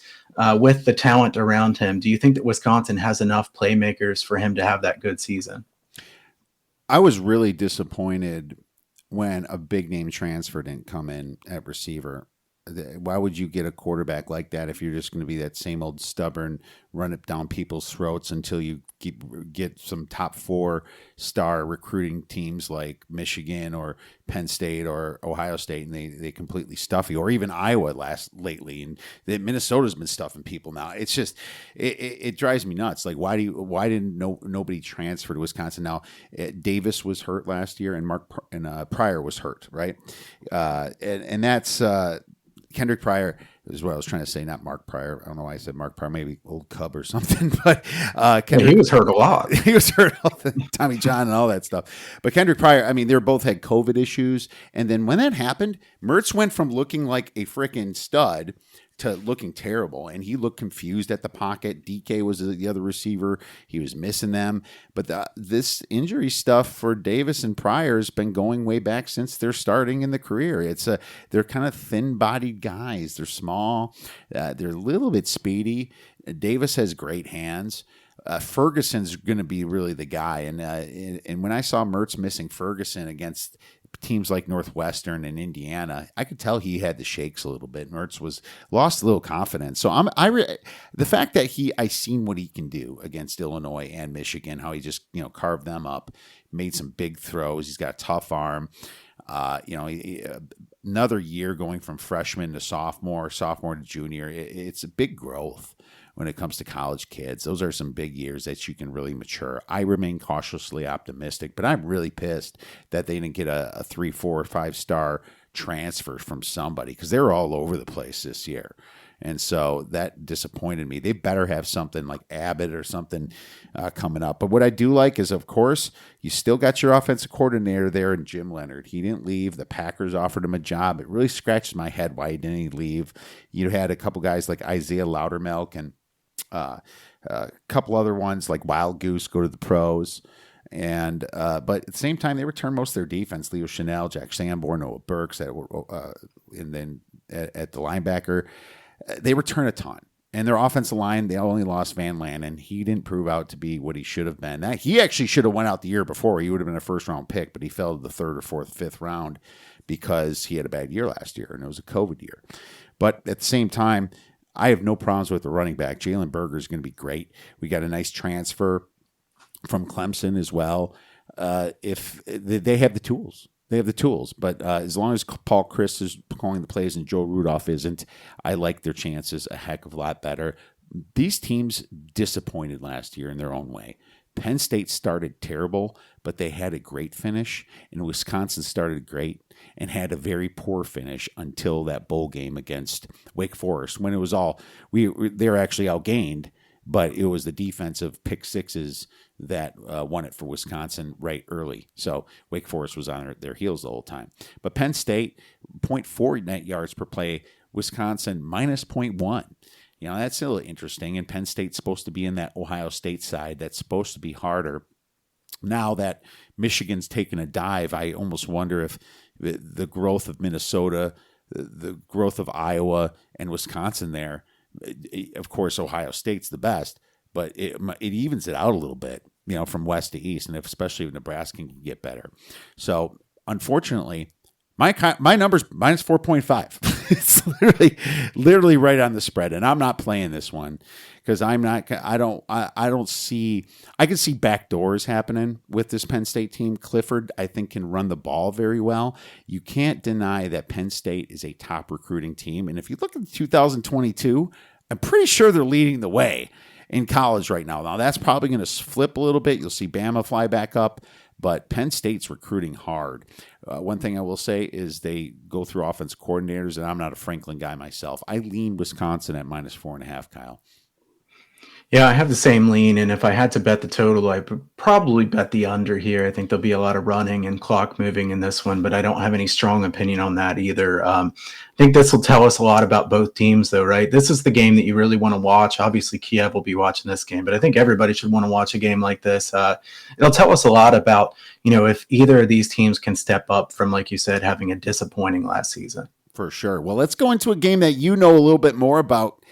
with the talent around him. Do you think that Wisconsin has enough playmakers for him to have that good season? I was really disappointed when a big name transfer didn't come in at receiver. Why would you get a quarterback like that if you're just going to be that same old stubborn, run it down people's throats until you get some top 4-star recruiting teams like Michigan or Penn State or Ohio State, and they completely stuff you, or even Iowa lately, and Minnesota's been stuffing people now. It's just it drives me nuts. Like why didn't nobody transfer to Wisconsin? Now Davis was hurt last year, and Pryor was hurt, right? And that's. Kendrick Pryor is what I was trying to say, not Mark Pryor. I don't know why I said Mark Pryor, maybe old Cub or something. But Kendrick, he was hurt a lot. He was hurt all the Tommy John and all that stuff. But Kendrick Pryor, I mean, they both had COVID issues. And then when that happened, Mertz went from looking like a freaking stud to looking terrible, and he looked confused at the pocket. DK was the other receiver. He was missing them. But this injury stuff for Davis and Pryor has been going way back since they're starting in the career. They're kind of thin-bodied guys. They're small. They're a little bit speedy. Davis has great hands. Ferguson's going to be really the guy. And when I saw Mertz missing Ferguson against teams like Northwestern and Indiana, I could tell he had the shakes a little bit. Mertz lost a little confidence. So the fact that I seen what he can do against Illinois and Michigan, how he just carved them up, made some big throws. He's got a tough arm. Another year going from freshman to sophomore to junior. It's a big growth when it comes to college kids. Those are some big years that you can really mature. I remain cautiously optimistic, but I'm really pissed that they didn't get a 3, 4, or 5-star transfer from somebody, because they were all over the place this year. And so that disappointed me. They better have something like Abbott or something coming up. But what I do like is, of course, you still got your offensive coordinator there in Jim Leonard. He didn't leave. The Packers offered him a job. It really scratches my head why he didn't leave. You had a couple guys like Isaiah Loudermilk and a couple other ones like Wild Goose go to the pros. And but at the same time, they returned most of their defense. Leo Chanel, Jack Sanborn, Noah Burks, and then at the linebacker, they return a ton. And their offensive line, they only lost Van Lanen. He didn't prove out to be what he should have been. He actually should have went out the year before. He would have been a first-round pick, but he fell to the 3rd or 4th, 5th round because he had a bad year last year, and it was a COVID year. But at the same time, I have no problems with the running back. Jalen Berger is going to be great. We got a nice transfer from Clemson as well. If they have the tools. They have the tools, but as long as Paul Chryst is calling the plays and Joe Rudolph isn't, I like their chances a heck of a lot better. These teams disappointed last year in their own way. Penn State started terrible, but they had a great finish, and Wisconsin started great and had a very poor finish until that bowl game against Wake Forest, when it was all they were actually outgained, but it was the defensive pick sixes that won it for Wisconsin right early. So Wake Forest was on their heels the whole time. But Penn State, 0.4 net yards per play. Wisconsin, minus 0.1. That's a little interesting. And Penn State's supposed to be in that Ohio State side. That's supposed to be harder. Now that Michigan's taken a dive, I almost wonder if the growth of Minnesota, the growth of Iowa and Wisconsin there, Of course, Ohio State's the best, but it evens it out a little bit, from west to east, and especially if Nebraska can get better. So, unfortunately, my number's minus 4.5. It's literally right on the spread, and I'm not playing this one because I don't see. I can see backdoors happening with this Penn State team. Clifford, I think, can run the ball very well. You can't deny that Penn State is a top recruiting team, and if you look at 2022, I'm pretty sure they're leading the way in college right now. Now that's probably going to flip a little bit. You'll see Bama fly back up, but Penn State's recruiting hard. One thing I will say is they go through offense coordinators, and I'm not a Franklin guy myself. I lean Wisconsin at minus 4.5, Kyle. Yeah, I have the same lean, and if I had to bet the total, I would probably bet the under here. I think there'll be a lot of running and clock moving in this one, but I don't have any strong opinion on that either. I think this will tell us a lot about both teams, though, right? This is the game that you really want to watch. Obviously, Kiev will be watching this game, but I think everybody should want to watch a game like this. It'll tell us a lot about, if either of these teams can step up from, like you said, having a disappointing last season. For sure. Well, let's go into a game that you know a little bit more about,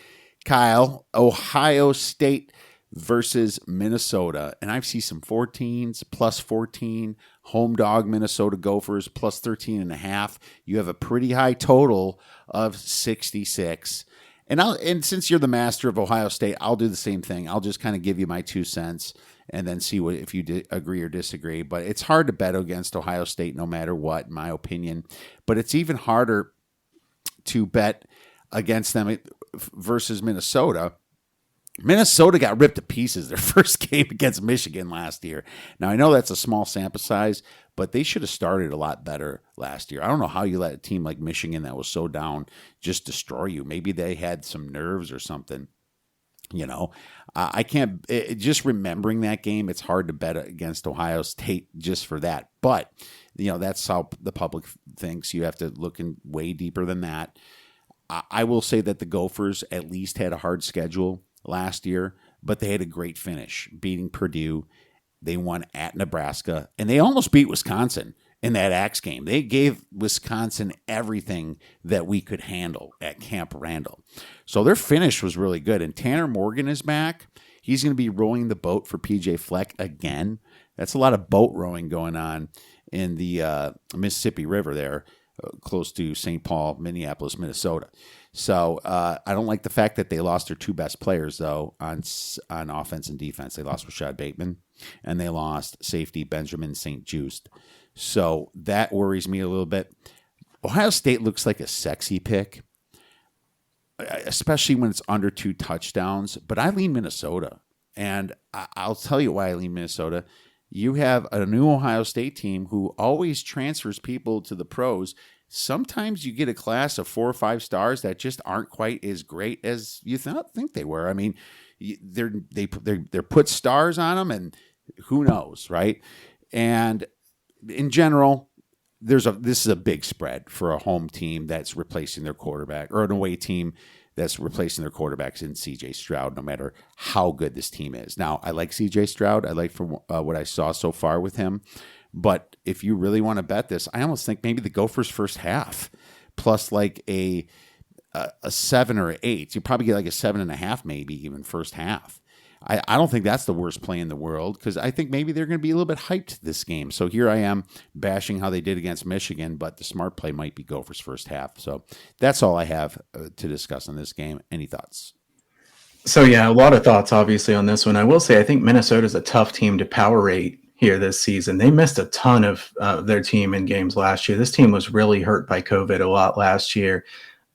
Kyle. Ohio State versus Minnesota. And I see some 14s, plus 14, home dog Minnesota Gophers, plus 13.5. You have a pretty high total of 66. And since you're the master of Ohio State, I'll do the same thing. I'll just kind of give you my 2 cents and then see if you agree or disagree. But it's hard to bet against Ohio State no matter what, in my opinion. But it's even harder to bet against them versus Minnesota. Minnesota got ripped to pieces their first game against Michigan last year. Now, I know that's a small sample size, but they should have started a lot better last year. I don't know how you let a team like Michigan that was so down just destroy you. Maybe they had some nerves or something. I can't, just remembering that game, it's hard to bet against Ohio State just for that. But, that's how the public thinks. You have to look in way deeper than that. I will say that the Gophers at least had a hard schedule last year, but they had a great finish, beating Purdue. They won at Nebraska, and they almost beat Wisconsin in that Axe game. They gave Wisconsin everything that we could handle at Camp Randall. So their finish was really good, and Tanner Morgan is back. He's going to be rowing the boat for PJ Fleck again. That's a lot of boat rowing going on in the Mississippi River there. Close to St. Paul, Minneapolis, Minnesota. So I don't like the fact that they lost their 2 best players, though, on offense and defense. They lost Rashad Bateman, and they lost safety Benjamin St. Juste. So that worries me a little bit. Ohio State looks like a sexy pick, especially when it's under 2 touchdowns. But I lean Minnesota, and I'll tell you why I lean Minnesota. You have a new Ohio State team who always transfers people to the pros. Sometimes you get a class of 4 or 5 stars that just aren't quite as great as you think they were. I mean, they're put stars on them, and who knows, right? And in general, this is a big spread for a home team that's replacing their quarterback, or an away team that's replacing their quarterbacks in C.J. Stroud, no matter how good this team is. Now, I like C.J. Stroud. I like from what I saw so far with him. But if you really want to bet this, I almost think maybe the Gophers first half, plus like a 7 or 8. You probably get like a 7.5, maybe even first half. I don't think that's the worst play in the world, because I think maybe they're going to be a little bit hyped this game. So here I am bashing how they did against Michigan, but the smart play might be Gophers first half. So that's all I have to discuss on this game. Any thoughts? So yeah, a lot of thoughts obviously on this one. I will say I think Minnesota's a tough team to power rate here this season. They missed a ton of their team in games last year. This team was really hurt by COVID a lot last year.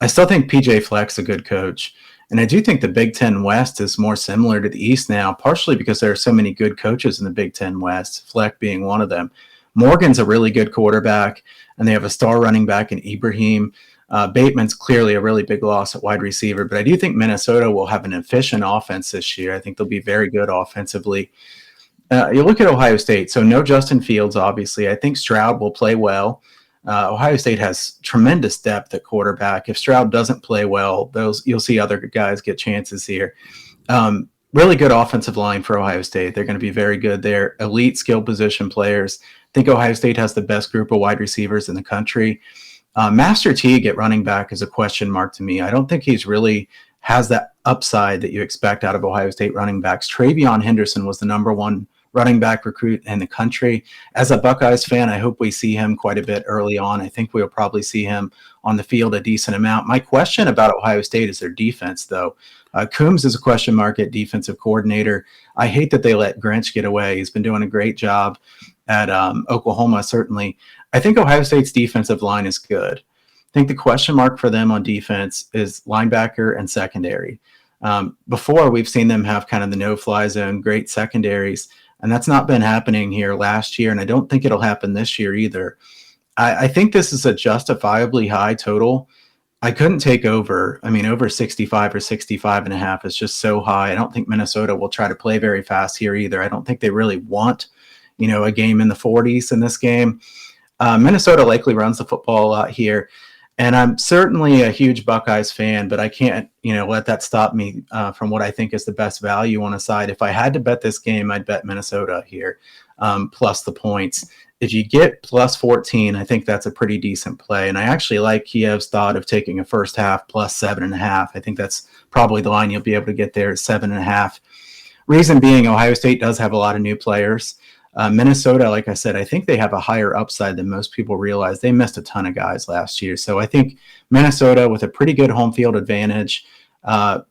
I still think PJ Fleck's a good coach. And I do think the Big Ten West is more similar to the East now, partially because there are so many good coaches in the Big Ten West, Fleck being one of them. Morgan's a really good quarterback, and they have a star running back in Ibrahim. Bateman's clearly a really big loss at wide receiver, but I do think Minnesota will have an efficient offense this year. I think they'll be very good offensively. You look at Ohio State, so no Justin Fields, obviously. I think Stroud will play well. Ohio State has tremendous depth at quarterback. If Stroud doesn't play well, you'll see other guys get chances here. Really good offensive line for Ohio State. They're going to be very good. They're elite skill position players. I think Ohio State has the best group of wide receivers in the country. Master Teague at running back is a question mark to me. I don't think he's really has that upside that you expect out of Ohio State running backs. Travion Henderson was the number one running back recruit in the country. As a Buckeyes fan, I hope we see him quite a bit early on. I think we'll probably see him on the field a decent amount. My question about Ohio State is their defense, though. Coombs is a question mark at defensive coordinator. I hate that they let Grinch get away. He's been doing a great job at Oklahoma, certainly. I think Ohio State's defensive line is good. I think the question mark for them on defense is linebacker and secondary. Before, we've seen them have kind of the no-fly zone, great secondaries, and that's not been happening here last year, and I don't think it'll happen this year either. I think this is a justifiably high total. I couldn't take over. I mean, over 65 or 65 and a half is just so high. I don't think Minnesota will try to play very fast here either. I don't think they really want, a game in the 40s in this game. Minnesota likely runs the football a lot here. And I'm certainly a huge Buckeyes fan, but I can't, let that stop me from what I think is the best value on a side. If I had to bet this game, I'd bet Minnesota here, plus the points. If you get plus 14, I think that's a pretty decent play. And I actually like Kiev's thought of taking a first half plus 7.5. I think that's probably the line you'll be able to get there at 7.5. Reason being, Ohio State does have a lot of new players. Minnesota, like I said, I think they have a higher upside than most people realize. They missed a ton of guys last year. So I think Minnesota, with a pretty good home field advantage,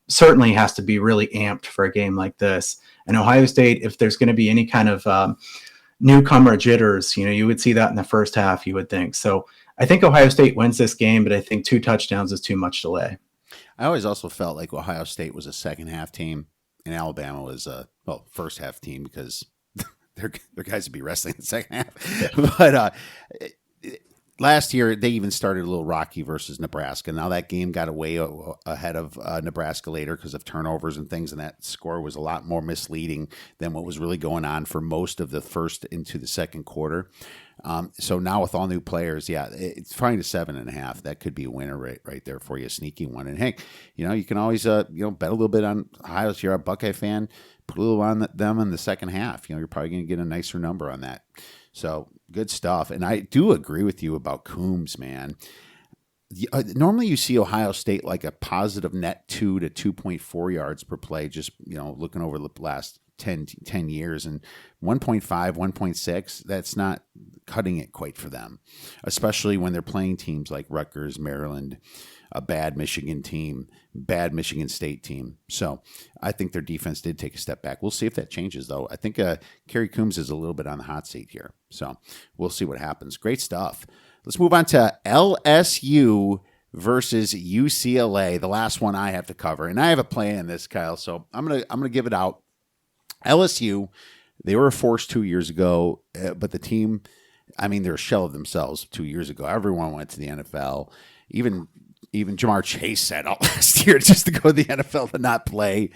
certainly has to be really amped for a game like this. And Ohio State, if there's going to be any kind of newcomer jitters, you would see that in the first half, you would think. So I think Ohio State wins this game, but I think 2 touchdowns is too much delay. I always also felt like Ohio State was a second half team and Alabama was a first half team because their guys would be wrestling in the second half. But last year, they even started a little rocky versus Nebraska. Now that game got away ahead of Nebraska later because of turnovers and things, and that score was a lot more misleading than what was really going on for most of the first into the second quarter. So now with all new players, it's probably to 7.5. That could be a winner right there for you, a sneaky one. And hey, you can always bet a little bit on Ohio. If you're a Buckeye fan, put a little on them in the second half. You're probably going to get a nicer number on that. So good stuff. And I do agree with you about Coombs, man. Normally you see Ohio State like a positive net 2 to 2.4 yards per play, just, looking over the last 10 years, and 1.5, 1.6, that's not cutting it quite for them, especially when they're playing teams like Rutgers, Maryland, a bad Michigan team, bad Michigan State team. So I think their defense did take a step back. We'll see if that changes, though. I think Kerry Coombs is a little bit on the hot seat here. So we'll see what happens. Great stuff. Let's move on to LSU versus UCLA, the last one I have to cover. And I have a play in this, Kyle, so I'm gonna give it out. LSU, they were a force 2 years ago, but the team, they're a shell of themselves 2 years ago. Everyone went to the NFL. Even Jamar Chase sat out last year just to go to the NFL to not play.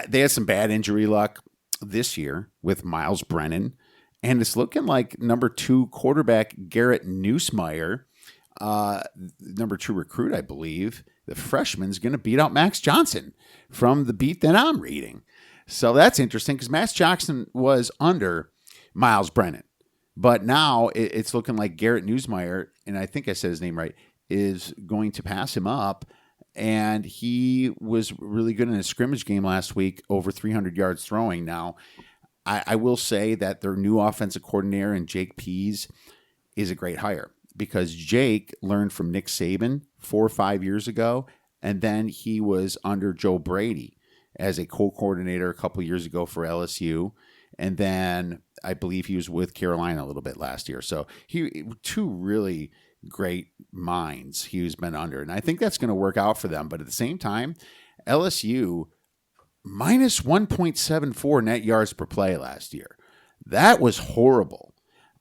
They had some bad injury luck this year with Miles Brennan, and it's looking like number 2 quarterback Garrett Nussmeier, number 2 recruit, I believe, the freshman's going to beat out Max Johnson from the beat that I'm reading. So that's interesting because Max Johnson was under Miles Brennan. But now it's looking like Garrett Nussmeier, and I think I said his name right, is going to pass him up. And he was really good in a scrimmage game last week, over 300 yards throwing. Now, I will say that their new offensive coordinator and Jake Pease is a great hire because Jake learned from Nick Saban 4 or 5 years ago, and then he was under Joe Brady as a co-coordinator a couple years ago for LSU. And then I believe he was with Carolina a little bit last year. So two really great minds he's been under. And I think that's going to work out for them. But at the same time, LSU minus 1.74 net yards per play last year. That was horrible.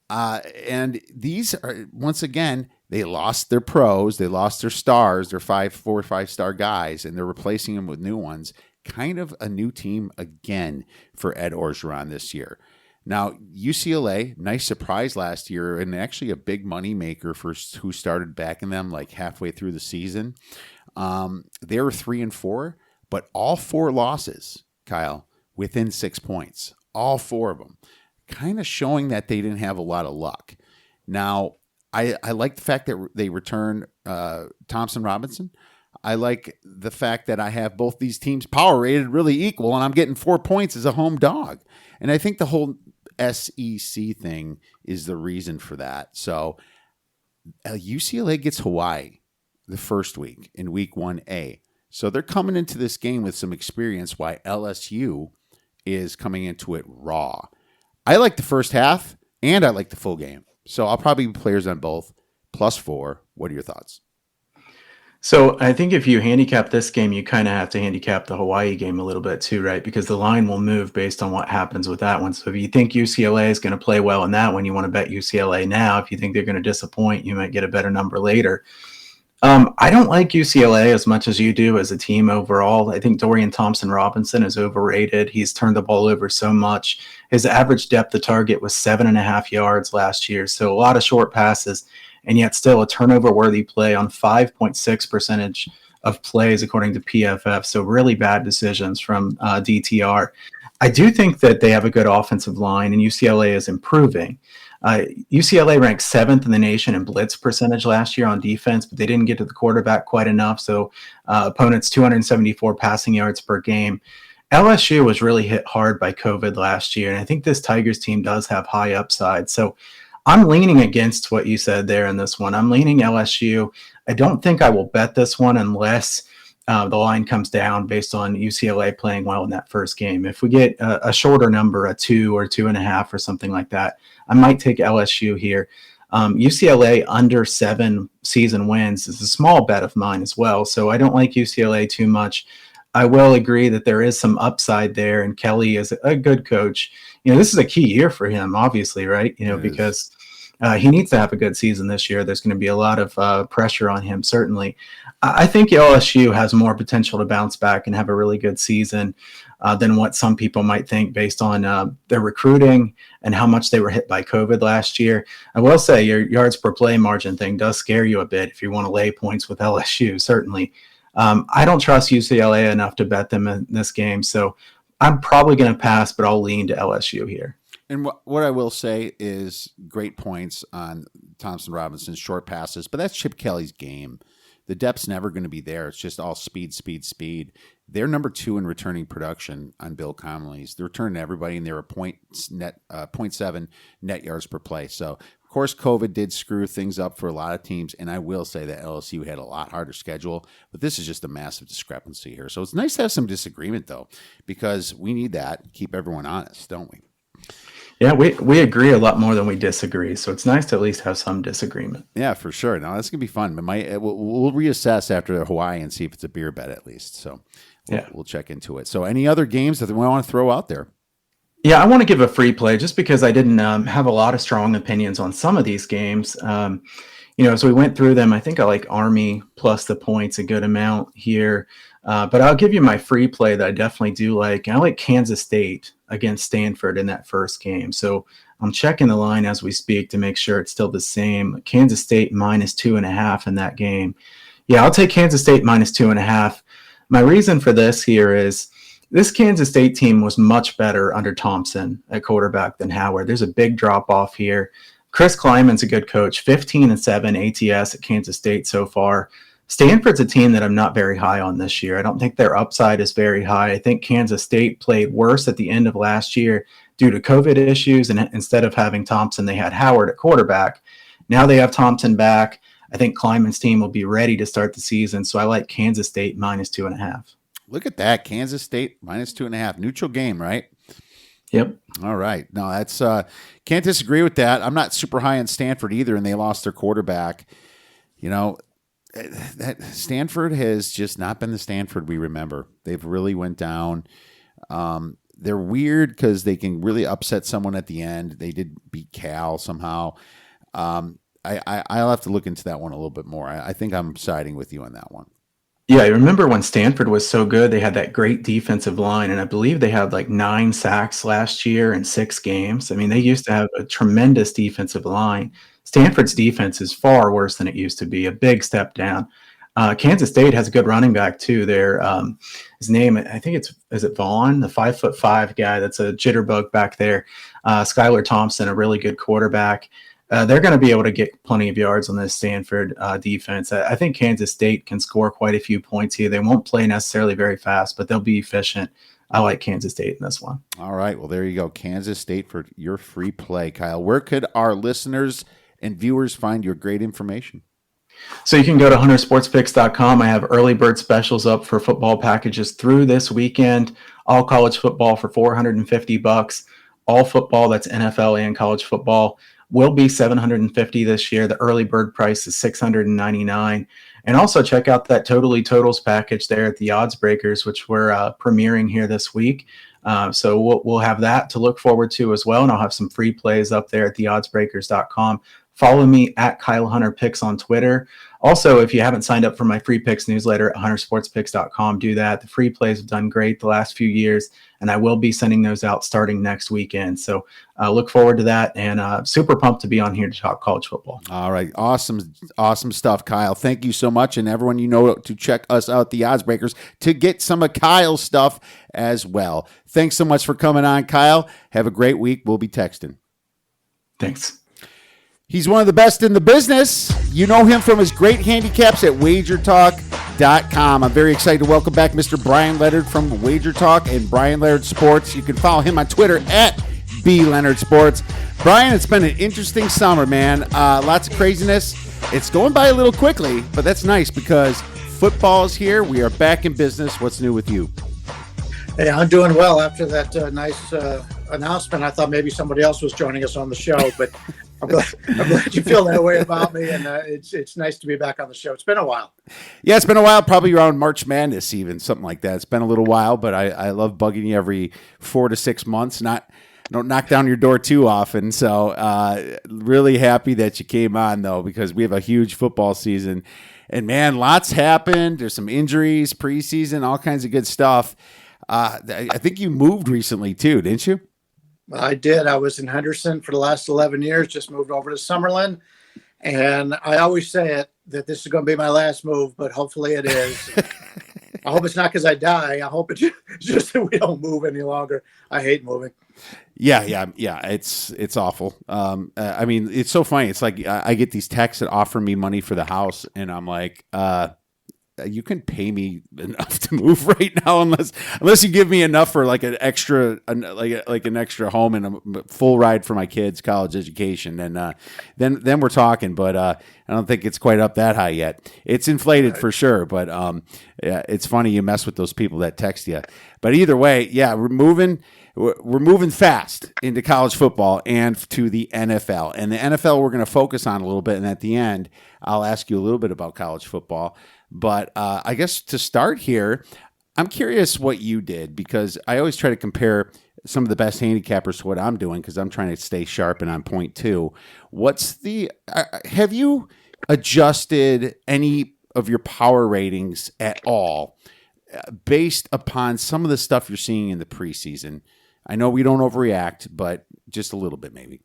And these are, once again, they lost their pros. They lost their stars, their 4 or 5 star guys, and they're replacing them with new ones. Kind of a new team again for Ed Orgeron this year. Now, UCLA, nice surprise last year, and actually a big money maker for who started backing them like halfway through the season. They were 3-4, but all 4 losses, Kyle, within 6 points. All 4 of them. Kind of showing that they didn't have a lot of luck. Now, I like the fact that they returned Thompson Robinson. I like the fact that I have both these teams power rated really equal, and I'm getting 4 points as a home dog. And I think the whole SEC thing is the reason for that. So UCLA gets Hawaii the first week in week 1A. So they're coming into this game with some experience, why LSU is coming into it raw. I like the first half, and I like the full game. So I'll probably be players on both, +4. What are your thoughts? So I think if you handicap this game, you kind of have to handicap the Hawaii game a little bit too, right? Because the line will move based on what happens with that one. So if you think UCLA is going to play well in that one, you want to bet UCLA now. If you think they're going to disappoint, you might get a better number later. I don't like UCLA as much as you do as a team overall. I think Dorian Thompson-Robinson is overrated. He's turned the ball over so much. His average depth of target was 7.5 yards last year. So a lot of short passes, and yet still a turnover-worthy play on 5.6% of plays according to PFF. So really bad decisions from DTR. I do think that they have a good offensive line, and UCLA is improving. UCLA ranked 7th in the nation in blitz percentage last year on defense, but they didn't get to the quarterback quite enough. So opponents 274 passing yards per game. LSU was really hit hard by COVID last year, and I think this Tigers team does have high upside. So I'm leaning against what you said there in this one. I'm leaning LSU. I don't think I will bet this one unless the line comes down based on UCLA playing well in that first game. If we get a shorter number, a 2 or 2.5 or something like that, I might take LSU here. UCLA under 7 season wins is a small bet of mine as well. So I don't like UCLA too much. I will agree that there is some upside there, and Kelly is a good coach. This is a key year for him, obviously, right? Because he needs to have a good season this year. There's going to be a lot of pressure on him, certainly. I think LSU has more potential to bounce back and have a really good season than what some people might think based on their recruiting and how much they were hit by COVID last year. I will say your yards per play margin thing does scare you a bit if you want to lay points with LSU, certainly. I don't trust UCLA enough to bet them in this game, so I'm probably going to pass, but I'll lean to LSU here. And what I will say is great points on Thompson-Robinson's short passes, but that's Chip Kelly's game. The depth's never going to be there. It's just all speed, speed, speed. They're number 2 in returning production on Bill Connolly's. They're returning everybody, and they were 0.7 net yards per play. So, of course, COVID did screw things up for a lot of teams, and I will say that LSU had a lot harder schedule, but this is just a massive discrepancy here. So it's nice to have some disagreement, though, because we need that. Keep everyone honest, don't we? Yeah, we agree a lot more than we disagree, so it's nice to at least have some disagreement. Yeah, for sure. Now, that's going to be fun. But we'll reassess after Hawaii and see if it's a beer bet at least. So we'll check into it. So any other games that we want to throw out there? Yeah, I want to give a free play just because I didn't have a lot of strong opinions on some of these games. So we went through them. I think I like Army plus the points a good amount here. But I'll give you my free play that I definitely do like. I like Kansas State against Stanford in that first game. So I'm checking the line as we speak to make sure it's still the same. Kansas State minus 2.5 in that game. Yeah, I'll take Kansas State minus 2.5. My reason for this here is this Kansas State team was much better under Thompson at quarterback than Howard. There's a big drop off here. Chris Kleiman's a good coach, 15-7 ATS at Kansas State so far. Stanford's a team that I'm not very high on this year. I don't think their upside is very high. I think Kansas State played worse at the end of last year due to COVID issues, and instead of having Thompson, they had Howard at quarterback. Now they have Thompson back. I think Kleiman's team will be ready to start the season, so I like Kansas State minus 2.5. Look at that, Kansas State minus 2.5. Neutral game, right? Yep. All right. No, that's can't disagree with that. I'm not super high on Stanford either, and they lost their quarterback. That Stanford has just not been the Stanford we remember. They've really went down. They're weird because they can really upset someone at the end. They did beat Cal somehow. I'll have to look into that one a little bit more. I think I'm siding with you on that one. Yeah, I remember when Stanford was so good, they had that great defensive line, and I believe they had like 9 sacks last year in 6 games. I mean, they used to have a tremendous defensive line. Stanford's defense is far worse than it used to be, a big step down. Kansas State has a good running back too. His name, I think is it Vaughn, the 5'5" guy that's a jitterbug back there. Skylar Thompson, a really good quarterback. they're going to be able to get plenty of yards on this Stanford defense. I think Kansas State can score quite a few points here. They won't play necessarily very fast, but they'll be efficient. I like Kansas State in this one. All right. Well, there you go. Kansas State for your free play, Kyle. Where could our listeners and viewers find your great information? So you can go to huntersportspicks.com. I have early bird specials up for football packages through this weekend. All college football for $450. All football, that's NFL and college football, will be $750 this year. The early bird price is $699. And also check out that Totally Totals package there at the OddsBreakers, which we're premiering here this week. So we'll have that to look forward to as well. And I'll have some free plays up there at the oddsbreakers.com. Follow me at Kyle Hunter Picks on Twitter. Also, if you haven't signed up for my free picks newsletter at huntersportspicks.com, do that. The free plays have done great the last few years, and I will be sending those out starting next weekend. So look forward to that, and super pumped to be on here to talk college football. All right. Awesome stuff, Kyle. Thank you so much. And everyone, to check us out, the OddsBreakers, to get some of Kyle's stuff as well. Thanks so much for coming on, Kyle. Have a great week. We'll be texting. Thanks. He's one of the best in the business. You know him from his great handicaps at wagertalk.com. I'm very excited to welcome back Mr. Bryan Leonard from Wager Talk and Bryan Leonard Sports. You can follow him on Twitter at @BLeonardSports. Bryan, it's been an interesting summer, man. Lots of craziness. It's going by a little quickly, but that's nice because football is here. We are back in business. What's new with you? Hey, I'm doing well after that nice announcement. I thought maybe somebody else was joining us on the show, but I'm glad you feel that way about me, and it's nice to be back on the show. It's been a while. Yeah, it's been a while, probably around March Madness even, something like that. It's been a little while, but I love bugging you every 4 to 6 months. Don't knock down your door too often. So really happy that you came on, though, because we have a huge football season. And, man, lots happened. There's some injuries, preseason, all kinds of good stuff. I think you moved recently, too, didn't you? I did. I was in Henderson for the last 11 years, just moved over to Summerlin. And I always say it that this is going to be my last move, but hopefully it is. I hope it's not because I die. I hope it's just that we don't move any longer. I hate moving. Yeah. It's awful. I mean, it's so funny. It's like I get these texts that offer me money for the house, and I'm like, you can pay me enough to move right now, unless you give me enough for like an extra, like an extra home and a full ride for my kids' college education. And then we're talking. But I don't think it's quite up that high yet. It's inflated for sure. But yeah, it's funny you mess with those people that text you. But either way, yeah, we're moving fast into college football and to the NFL. And the NFL we're going to focus on a little bit, and at the end, I'll ask you a little bit about college football. But I guess to start here, I'm curious what you did, because I always try to compare some of the best handicappers to what I'm doing, because I'm trying to stay sharp and on point too. Have you adjusted any of your power ratings at all based upon some of the stuff you're seeing in the preseason? I know we don't overreact, but just a little bit maybe.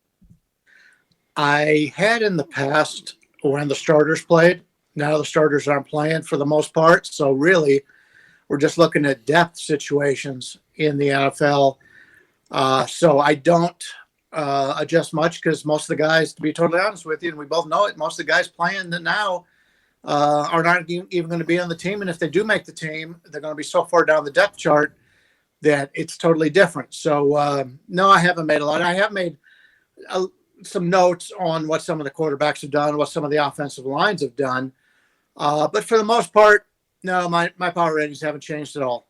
I had in the past when the starters played. Now the starters aren't playing for the most part. So really, we're just looking at depth situations in the NFL. So I don't adjust much, because most of the guys, to be totally honest with you, and we both know it, most of the guys playing that now are not even going to be on the team. And if they do make the team, they're going to be so far down the depth chart that it's totally different. So no, I haven't made a lot. I have made some notes on what some of the quarterbacks have done, what some of the offensive lines have done. But for the most part, no, my power ratings haven't changed at all.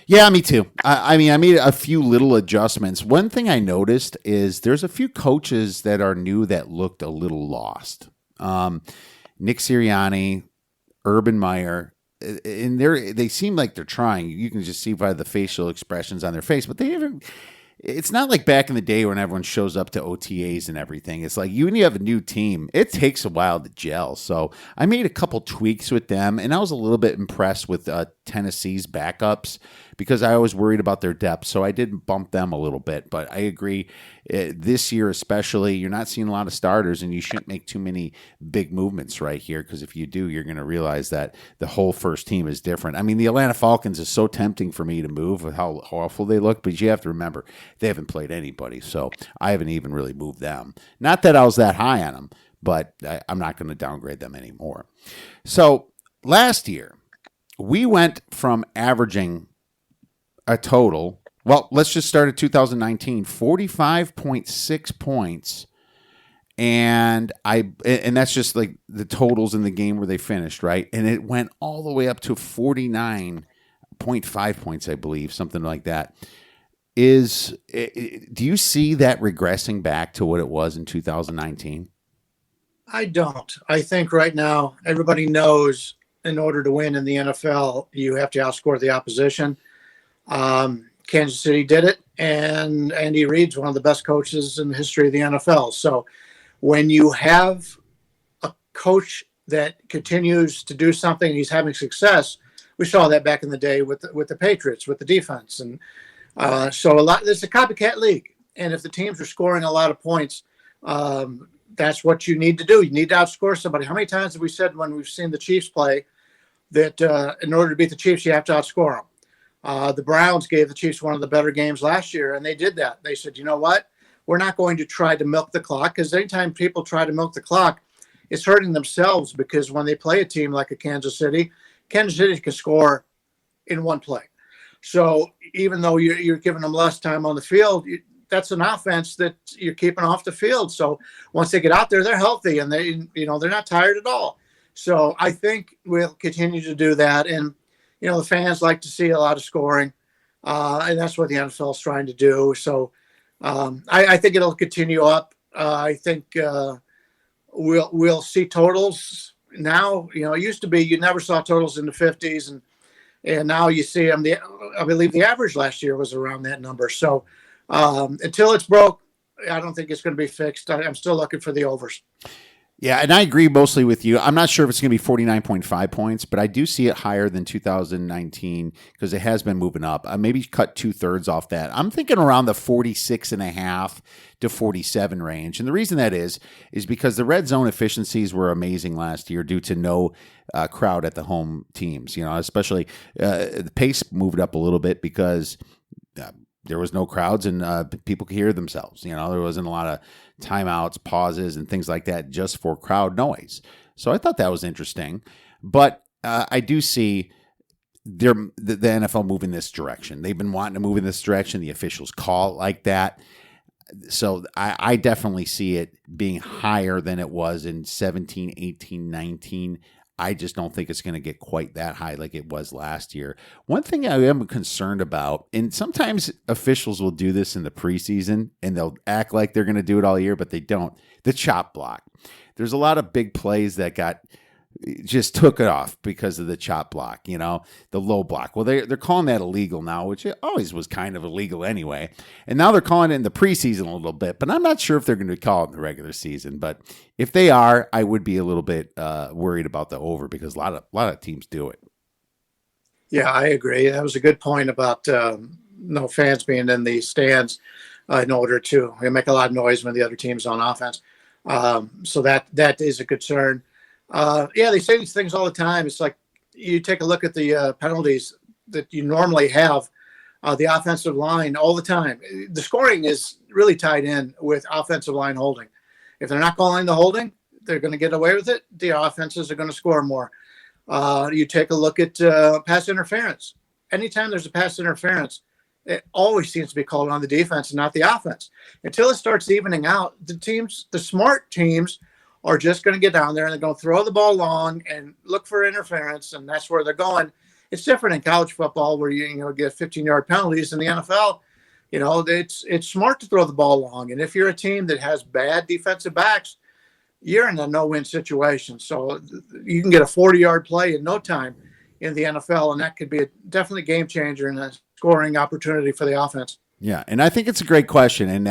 Yeah, me too. I mean, I made a few little adjustments. One thing I noticed is there's a few coaches that are new that looked a little lost. Nick Sirianni, Urban Meyer, and they seem like they're trying. You can just see by the facial expressions on their face, but it's not like back in the day when everyone shows up to OTAs and everything. It's like when you have a new team, it takes a while to gel. So I made a couple tweaks with them, and I was a little bit impressed with Tennessee's backups because I was worried about their depth. So I did bump them a little bit. But I agree, this year especially, you're not seeing a lot of starters, and you shouldn't make too many big movements right here, because if you do, you're going to realize that the whole first team is different. I mean, the Atlanta Falcons is so tempting for me to move with how awful they look, but you have to remember, they haven't played anybody, so I haven't even really moved them. Not that I was that high on them, but I'm not going to downgrade them anymore. So last year, we went from averaging a total, well, let's just start at 2019, 45.6 points. And that's just like the totals in the game where they finished, right? And it went all the way up to 49.5 points, I believe, something like that. Do you see that regressing back to what it was in 2019? I don't. I think right now everybody knows in order to win in the NFL, you have to outscore the opposition. Kansas City did it, and Andy Reid's one of the best coaches in the history of the NFL. So when you have a coach that continues to do something and he's having success, we saw that back in the day with the Patriots, with the defense. And so it's a copycat league. And if the teams are scoring a lot of points, that's what you need to do. You need to outscore somebody. How many times have we said when we've seen the Chiefs play that in order to beat the Chiefs, you have to outscore them? The Browns gave the Chiefs one of the better games last year, and they did that. They said, you know what? We're not going to try to milk the clock, because anytime people try to milk the clock, it's hurting themselves, because when they play a team like a Kansas City can score in one play. So even though you're giving them less time on the field, that's an offense that you're keeping off the field. So once they get out there, they're healthy, and they're not tired at all. So I think we'll continue to do that. And, the fans like to see a lot of scoring, and that's what the NFL is trying to do. So I think it'll continue up. I think we'll see totals now. It used to be you never saw totals in the 50s, and now you see them. I believe the average last year was around that number. So until it's broke, I don't think it's going to be fixed. I'm still looking for the overs. Yeah, and I agree mostly with you. I'm not sure if it's going to be 49.5 points, but I do see it higher than 2019 because it has been moving up. Maybe cut 2/3 off that. I'm thinking around the 46.5 to 47 range. And the reason that is because the red zone efficiencies were amazing last year due to no crowd at the home teams. Especially the pace moved up a little bit because there was no crowds and people could hear themselves. There wasn't a lot of timeouts, pauses, and things like that just for crowd noise. So I thought that was interesting. But I do see the NFL moving this direction. They've been wanting to move in this direction. The officials call it like that. So I definitely see it being higher than it was in 17, 18, 19. I just don't think it's going to get quite that high like it was last year. One thing I am concerned about, and sometimes officials will do this in the preseason and they'll act like they're going to do it all year, but they don't. The chop block. There's a lot of big plays that just took it off because of the chop block, the low block. Well, they're calling that illegal now, which it always was kind of illegal anyway. And now they're calling it in the preseason a little bit, but I'm not sure if they're going to call it in the regular season. But if they are, I would be a little bit worried about the over because a lot of teams do it. Yeah, I agree. That was a good point about no fans being in the stands in order to make a lot of noise when the other team's on offense. So that is a concern. They say these things all the time. It's like you take a look at the penalties that you normally have, the offensive line all the time. The scoring is really tied in with offensive line holding. If they're not calling the holding, they're going to get away with it. The offenses are going to score more. You take a look at pass interference. Anytime there's a pass interference, it always seems to be called on the defense and not the offense. Until it starts evening out, the smart teams are just going to get down there and they're going to throw the ball long and look for interference, and that's where they're going. It's different in college football where you get 15-yard penalties. In the NFL, it's smart to throw the ball long. And if you're a team that has bad defensive backs, you're in a no-win situation. So you can get a 40-yard play in no time in the NFL, and that could be definitely game changer and a scoring opportunity for the offense. Yeah, and I think it's a great question. And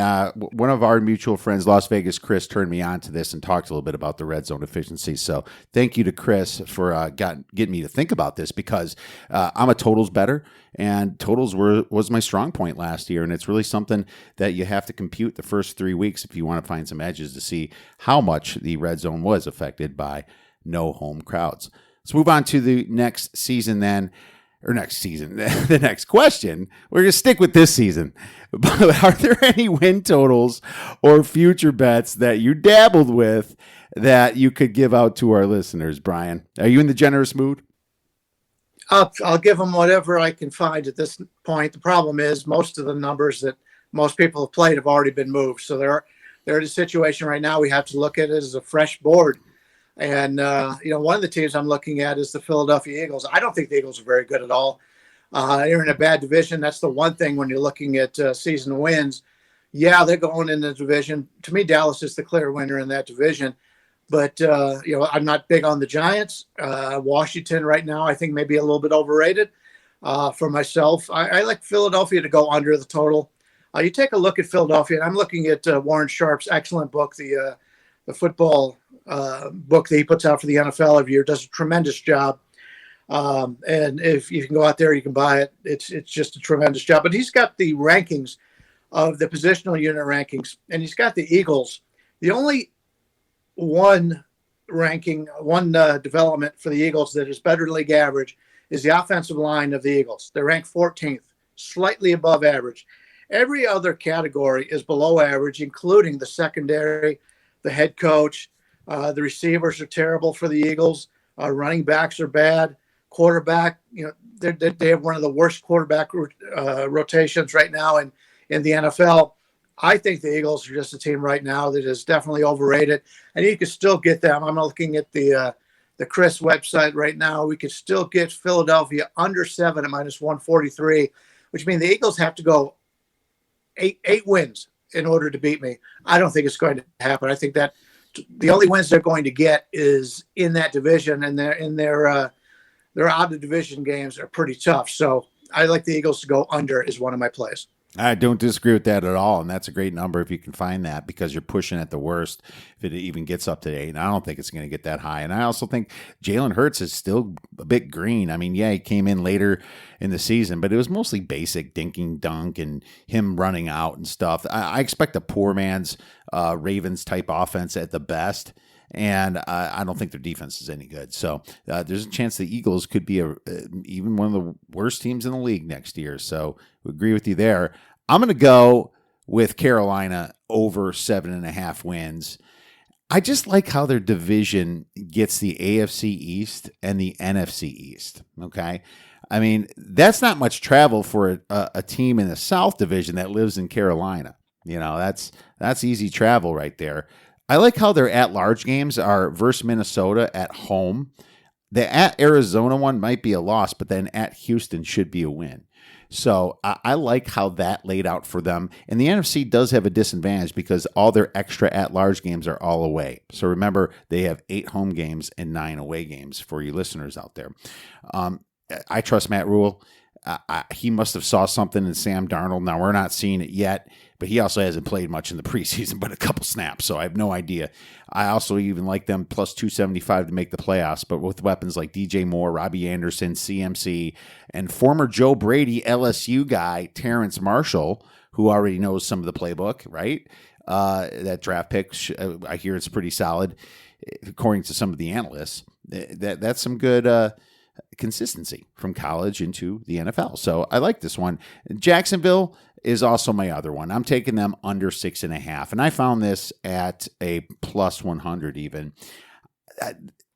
one of our mutual friends, Las Vegas Chris, turned me on to this and talked a little bit about the red zone efficiency. So thank you to Chris for getting me to think about this, because I'm a totals better, and totals was my strong point last year. And it's really something that you have to compute the first 3 weeks if you want to find some edges to see how much the red zone was affected by no home crowds. Let's move on to the next season then. Or next season, the next question. We're going to stick with this season. But are there any win totals or future bets that you dabbled with that you could give out to our listeners, Bryan? Are you in the generous mood? I'll give them whatever I can find at this point. The problem is most of the numbers that most people have played have already been moved. So they're in a situation right now we have to look at it as a fresh board. And, one of the teams I'm looking at is the Philadelphia Eagles. I don't think the Eagles are very good at all. They're in a bad division. That's the one thing when you're looking at season wins. Yeah, they're going in the division. To me, Dallas is the clear winner in that division. But, I'm not big on the Giants. Washington right now, I think maybe a little bit overrated for myself. I like Philadelphia to go under the total. You take a look at Philadelphia, and I'm looking at Warren Sharp's excellent book, the football book that he puts out for the NFL every year. Does a tremendous job. And if you can go out there, you can buy it. It's just a tremendous job. But he's got the rankings of the positional unit rankings, and he's got the Eagles. The only one development for the Eagles that is better than league average is the offensive line of the Eagles. They're ranked 14th, slightly above average. Every other category is below average, including the secondary, the head coach. The receivers are terrible for the Eagles. Running backs are bad. Quarterback, they have one of the worst quarterback rotations right now in the NFL. I think the Eagles are just a team right now that is definitely overrated, and you can still get them. I'm looking at the Chris website right now. We could still get Philadelphia under 7 at -143, which means the Eagles have to go eight wins in order to beat me. I don't think it's going to happen. I think that the only wins they're going to get is in that division, and their out of division games are pretty tough. So I like the Eagles to go under is one of my plays. I don't disagree with that at all, and that's a great number if you can find that, because you're pushing at the worst if it even gets up to 8, and I don't think it's going to get that high. And I also think Jalen Hurts is still a bit green. I mean, yeah, he came in later in the season, but it was mostly basic dinking dunk and him running out and stuff. I expect a poor man's Ravens-type offense at the best, and I don't think their defense is any good. So there's a chance the Eagles could be even one of the worst teams in the league next year. So we agree with you there. I'm going to go with Carolina over 7.5 wins. I just like how their division gets the AFC East and the NFC East. Okay. I mean, that's not much travel for a team in the South Division that lives in Carolina. That's easy travel right there. I like how their at-large games are versus Minnesota at home. The at Arizona one might be a loss, but then at Houston should be a win. So I like how that laid out for them. And the NFC does have a disadvantage because all their extra at-large games are all away. So remember, they have 8 home games and 9 away games for you listeners out there. I trust Matt Rule. He must have saw something in Sam Darnold. Now, we're not seeing it yet, but he also hasn't played much in the preseason, but a couple snaps, so I have no idea. I also even like them plus 275 to make the playoffs, but with weapons like DJ Moore, Robbie Anderson, CMC, and former Joe Brady LSU guy, Terrence Marshall, who already knows some of the playbook, right? That draft pick, I hear it's pretty solid, according to some of the analysts. That's some good consistency from college into the NFL. So I like this one. Jacksonville is also my other one. I'm taking them under 6.5. And I found this at a plus 100 even.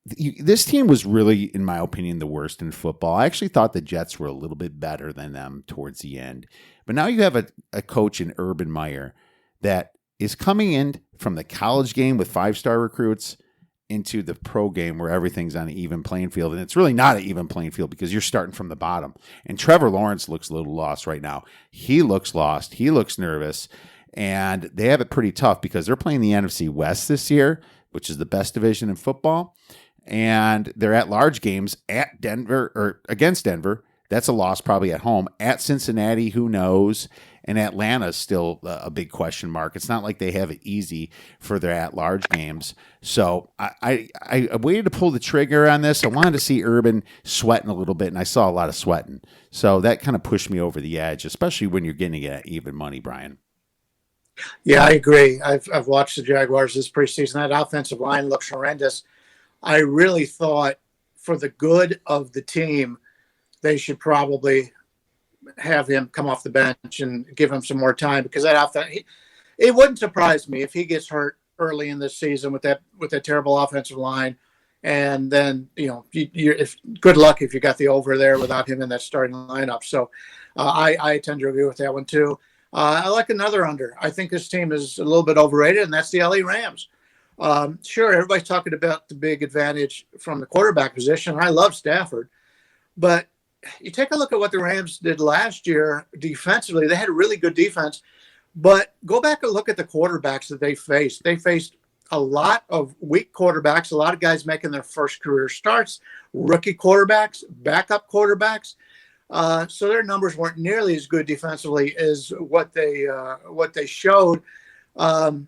This team was really, in my opinion, the worst in football. I actually thought the Jets were a little bit better than them towards the end. But now you have a coach in Urban Meyer that is coming in from the college game with 5-star recruits into the pro game where everything's on an even playing field. And it's really not an even playing field because you're starting from the bottom. And Trevor Lawrence looks a little lost right now. He looks lost. He looks nervous. And they have it pretty tough because they're playing the NFC West this year, which is the best division in football. And they're at large games at Denver or against Denver. That's a loss probably at home. At Cincinnati, who knows? and Atlanta's still a big question mark. It's not like they have it easy for their at-large games. So I waited to pull the trigger on this. I wanted to see Urban sweating a little bit, and I saw a lot of sweating. So that kind of pushed me over the edge, especially when you're getting it at even money, Bryan. Yeah, I agree. I've watched the Jaguars this preseason. That offensive line looks horrendous. I really thought for the good of the team, they should probably have him come off the bench and give him some more time, because that offense, it wouldn't surprise me if he gets hurt early in this season with that terrible offensive line. And then, if good luck if you got the over there without him in that starting lineup. So I tend to agree with that one too. I like another under. I think this team is a little bit overrated, and that's the LA Rams. Sure, everybody's talking about the big advantage from the quarterback position. I love Stafford, but you take a look at what the Rams did last year defensively. They had a really good defense, but go back and look at the quarterbacks that they faced. They faced a lot of weak quarterbacks, a lot of guys making their first career starts, rookie quarterbacks, backup quarterbacks. So their numbers weren't nearly as good defensively as what they showed. Right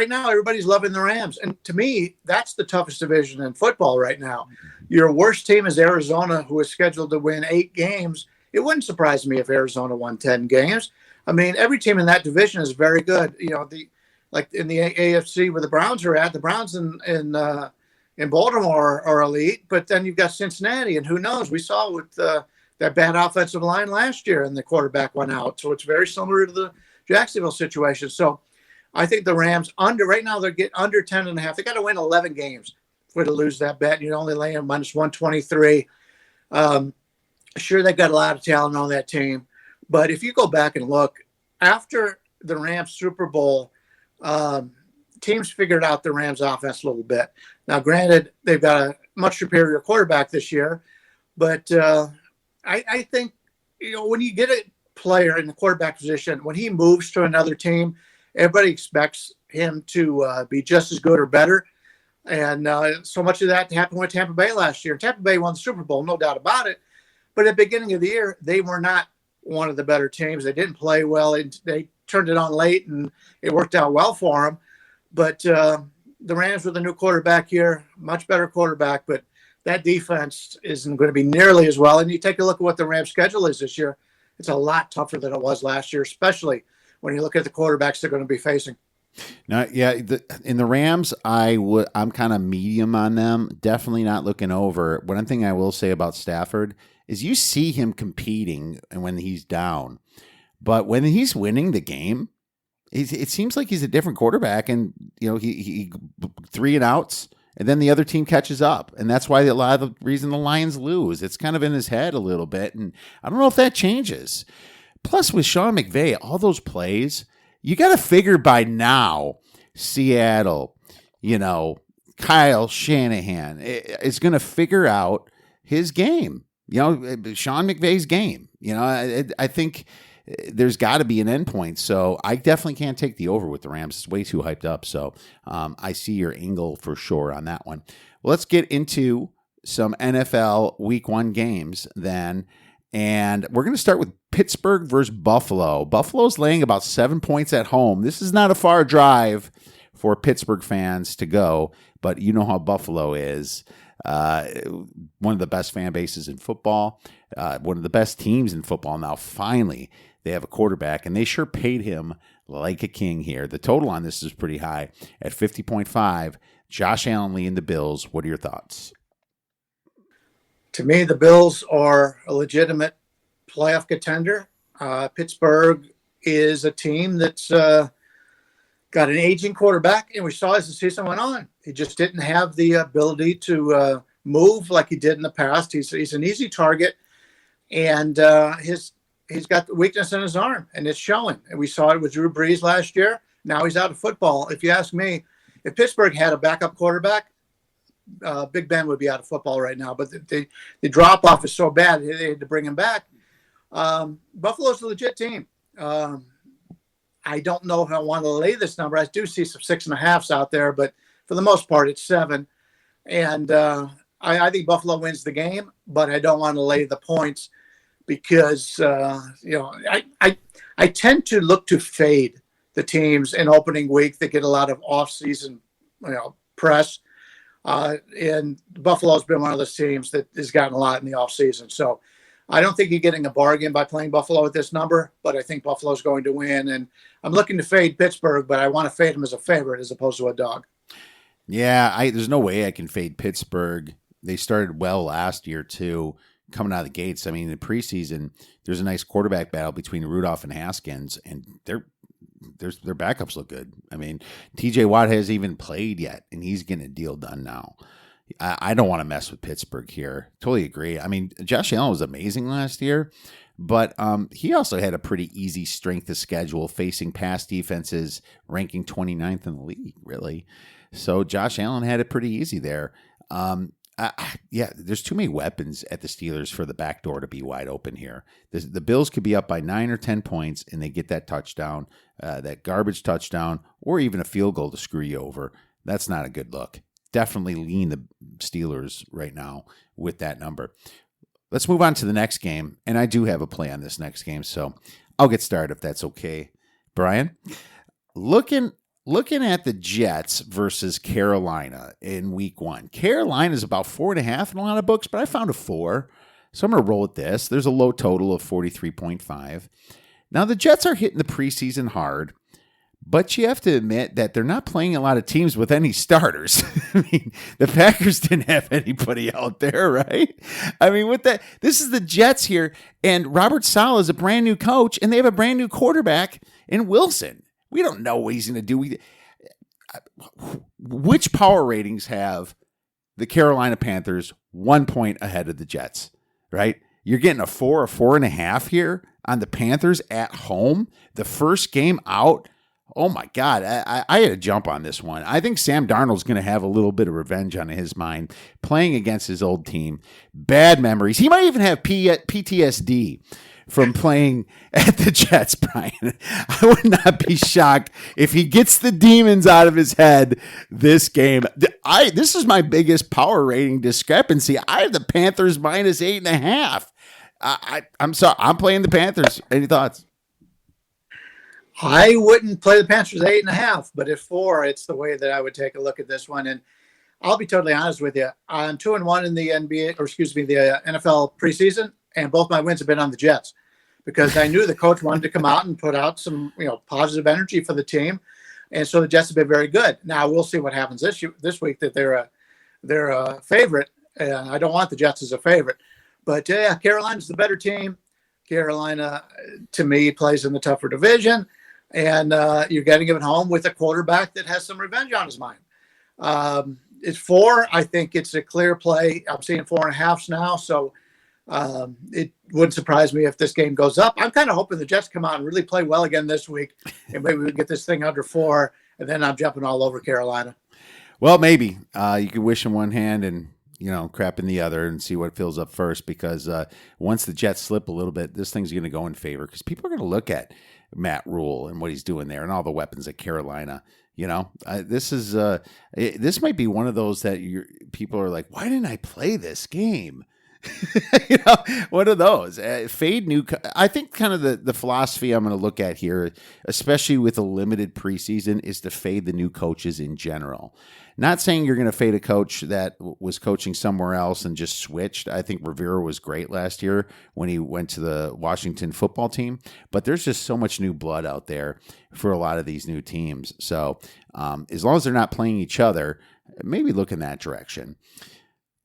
now, everybody's loving the Rams. And to me, that's the toughest division in football right now. Your worst team is Arizona, who is scheduled to win 8 games. It wouldn't surprise me if Arizona won 10 games. I mean, every team in that division is very good. Like in the AFC where the Browns are at, the Browns in Baltimore are elite, but then you've got Cincinnati, and who knows? We saw with that bad offensive line last year, and the quarterback went out. So it's very similar to the Jacksonville situation. So I think the Rams right now they're getting under 10.5. They got to win 11 games for to lose that bet. You only lay them minus 123. Sure, they got a lot of talent on that team, but if you go back and look after the Rams Super Bowl, teams figured out the Rams offense a little bit. Now, granted, they've got a much superior quarterback this year, but I think, when you get a player in the quarterback position, when he moves to another team, everybody expects him to be just as good or better. And so much of that happened with Tampa Bay last year. Tampa Bay won the Super Bowl, no doubt about it. But at the beginning of the year, they were not one of the better teams. They didn't play well. They turned it on late, and it worked out well for them. But the Rams with a new quarterback here, much better quarterback, but that defense isn't going to be nearly as well. And you take a look at what the Rams' schedule is this year. It's a lot tougher than it was last year, especially when you look at the quarterbacks they're going to be facing. Now, in the Rams, I'm kind of medium on them. Definitely not looking over. One thing I will say about Stafford is you see him competing and when he's down, but when he's winning the game, it seems like he's a different quarterback. And he 3 and outs, and then the other team catches up, and that's why a lot of the reason the Lions lose. It's kind of in his head a little bit, and I don't know if that changes. Plus, with Sean McVay, all those plays. You got to figure by now, Seattle, Kyle Shanahan is going to figure out his game, Sean McVay's game. I think there's got to be an endpoint. So I definitely can't take the over with the Rams. It's way too hyped up. So I see your angle for sure on that one. Well, let's get into some NFL Week 1 games then. And we're going to start with Pittsburgh versus Buffalo. Buffalo's laying about 7 points at home. This is not a far drive for Pittsburgh fans to go, but you know how Buffalo is. One of the best fan bases in football, one of the best teams in football. Now, finally, they have a quarterback, and they sure paid him like a king here. The total on this is pretty high at 50.5. Josh Allen leading the Bills. What are your thoughts? To me, the Bills are a legitimate playoff contender. Pittsburgh is a team that's got an aging quarterback, and we saw as the season went on. He just didn't have the ability to move like he did in the past. He's an easy target, and he's got the weakness in his arm, and it's showing. And we saw it with Drew Brees last year. Now he's out of football. If you ask me, if Pittsburgh had a backup quarterback, Big Ben would be out of football right now, but the drop off is so bad they had to bring him back. Buffalo's a legit team. I don't know if I want to lay this number. I do see some 6.5s out there, but for the most part, it's 7. And I think Buffalo wins the game, but I don't want to lay the points because I tend to look to fade the teams in opening week that get a lot of off-season press. And Buffalo's been one of those teams that has gotten a lot in the offseason. So I don't think you're getting a bargain by playing Buffalo at this number, but I think Buffalo's going to win. And I'm looking to fade Pittsburgh, but I want to fade them as a favorite as opposed to a dog. Yeah, there's no way I can fade Pittsburgh. They started well last year, too, coming out of the gates. I mean, in the preseason, there's a nice quarterback battle between Rudolph and Haskins, and their backups look good. I mean, TJ Watt hasn't even played yet, and he's getting a deal done now. I don't want to mess with Pittsburgh here. Totally agree. I mean, Josh Allen was amazing last year, but he also had a pretty easy strength of schedule facing pass defenses, ranking 29th in the league, really. So Josh Allen had it pretty easy there. There's too many weapons at the Steelers for the back door to be wide open here. The Bills could be up by 9 or 10 points, and they get that touchdown, that garbage touchdown, or even a field goal to screw you over. That's not a good look. Definitely lean the Steelers right now with that number. Let's move on to the next game, and I do have a play on this next game, so I'll get started if that's okay. Bryan, looking at the Jets versus Carolina in week 1. Carolina's about 4.5 in a lot of books, but I found a 4. So I'm going to roll with this. There's a low total of 43.5. Now, the Jets are hitting the preseason hard, but you have to admit that they're not playing a lot of teams with any starters. I mean, the Packers didn't have anybody out there, right? I mean, this is the Jets here, and Robert Saleh is a brand new coach, and they have a brand new quarterback in Wilson. We don't know what he's going to do. Which power ratings have the Carolina Panthers 1 point ahead of the Jets, right? You're getting a 4 or 4.5 here on the Panthers at home. The first game out. Oh, my God. I had to jump on this one. I think Sam Darnold's going to have a little bit of revenge on his mind playing against his old team. Bad memories. He might even have PTSD from playing at the Jets, Bryan. I would not be shocked if he gets the demons out of his head this game. This is my biggest power rating discrepancy. I have the Panthers minus 8.5. I'm sorry. I'm playing the Panthers. Any thoughts? I wouldn't play the Panthers 8.5, but at 4, it's the way that I would take a look at this one. And I'll be totally honest with you. I'm 2-1 in the the NFL preseason, and both my wins have been on the Jets because I knew the coach wanted to come out and put out some, positive energy for the team. And so the Jets have been very good. Now we'll see what happens this week that they're a favorite. I don't want the Jets as a favorite, but Carolina's the better team. Carolina, to me, plays in the tougher division, and you're getting it home with a quarterback that has some revenge on his mind. It's 4. I think it's a clear play. I'm seeing 4.5s now, so it wouldn't surprise me if this game goes up. I'm kind of hoping the Jets come out and really play well again this week, and maybe we get this thing under 4, and then I'm jumping all over Carolina. Well, maybe. You could wish in one hand and crap in the other and see what fills up first, because once the Jets slip a little bit, this thing's going to go in favor because people are going to look at Matt Rule and what he's doing there and all the weapons at Carolina. This might be one of those that people are like, why didn't I play this game? One of those fade new. I think kind of the philosophy I'm going to look at here, especially with a limited preseason, is to fade the new coaches in general. Not saying you're going to fade a coach that was coaching somewhere else and just switched. I think Rivera was great last year when he went to the Washington football team, but there's just so much new blood out there for a lot of these new teams. So as long as they're not playing each other, maybe look in that direction.